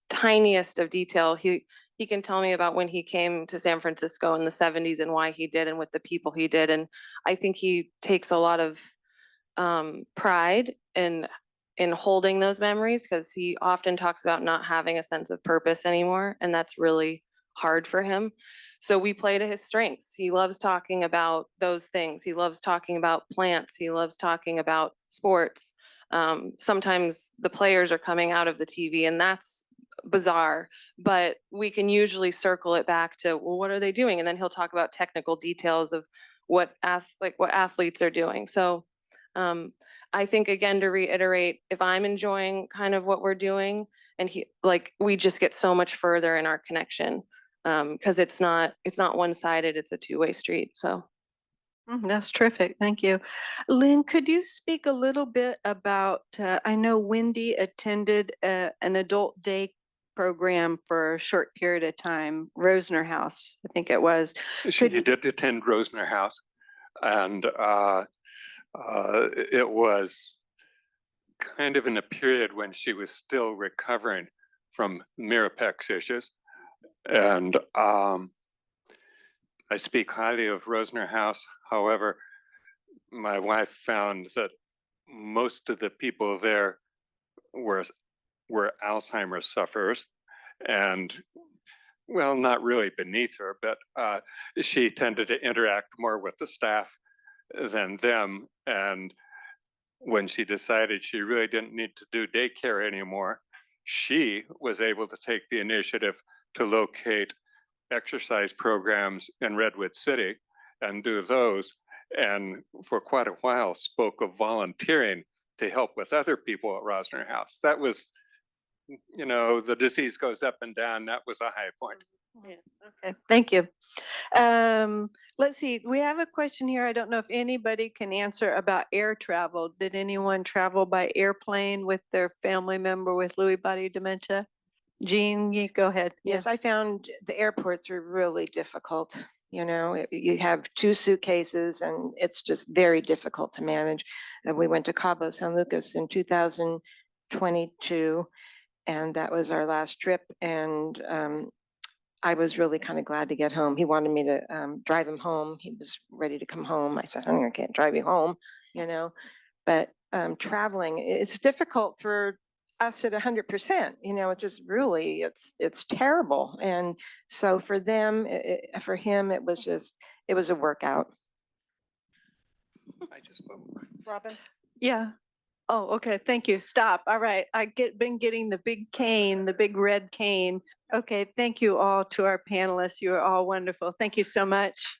tiniest of detail. He can tell me about when he came to San Francisco in the 70s and why he did and with the people he did. And I think he takes a lot of pride in holding those memories, because he often talks about not having a sense of purpose anymore, and that's really hard for him. So we play to his strengths. He loves talking about those things. He loves talking about plants. He loves talking about sports. Sometimes the players are coming out of the TV, and that's bizarre, but we can usually circle it back to, well, what are they doing? And then he'll talk about technical details of what athletes are doing. So I think, again, to reiterate, if I'm enjoying kind of what we're doing, and we just get so much further in our connection, because it's not one-sided, it's a two-way street. So That's terrific. Thank you. Lynn, could you speak a little bit about, I know Wendy attended an adult day program for a short period of time, Rosner House, I think it was. She did attend Rosner House, and it was kind of in a period when she was still recovering from Mirapex issues. And I speak highly of Rosner House. However, my wife found that most of the people there were Alzheimer's sufferers, and well, not really beneath her, but she tended to interact more with the staff than them. And when she decided she really didn't need to do daycare anymore, she was able to take the initiative to locate exercise programs in Redwood City and do those. And for quite a while spoke of volunteering to help with other people at Rosner House. That was, the disease goes up and down. That was a high point. Yeah. Okay. Thank you. Let's see. We have a question here. I don't know if anybody can answer about air travel. Did anyone travel by airplane with their family member with Lewy body dementia? Jean, you go ahead. Yes, I found the airports were really difficult. You have 2 suitcases and it's just very difficult to manage. We went to Cabo San Lucas in 2022, and that was our last trip. And I was really kind of glad to get home. He wanted me to drive him home. He was ready to come home. I said, I can't drive you home, but traveling, it's difficult for us at 100%, it just really, it's terrible. And so for them, for him, it was a workout. I just Robin? Yeah. Oh, okay. Thank you. Stop. All right. Been getting the big cane, the big red cane. Okay. Thank you all to our panelists. You are all wonderful. Thank you so much.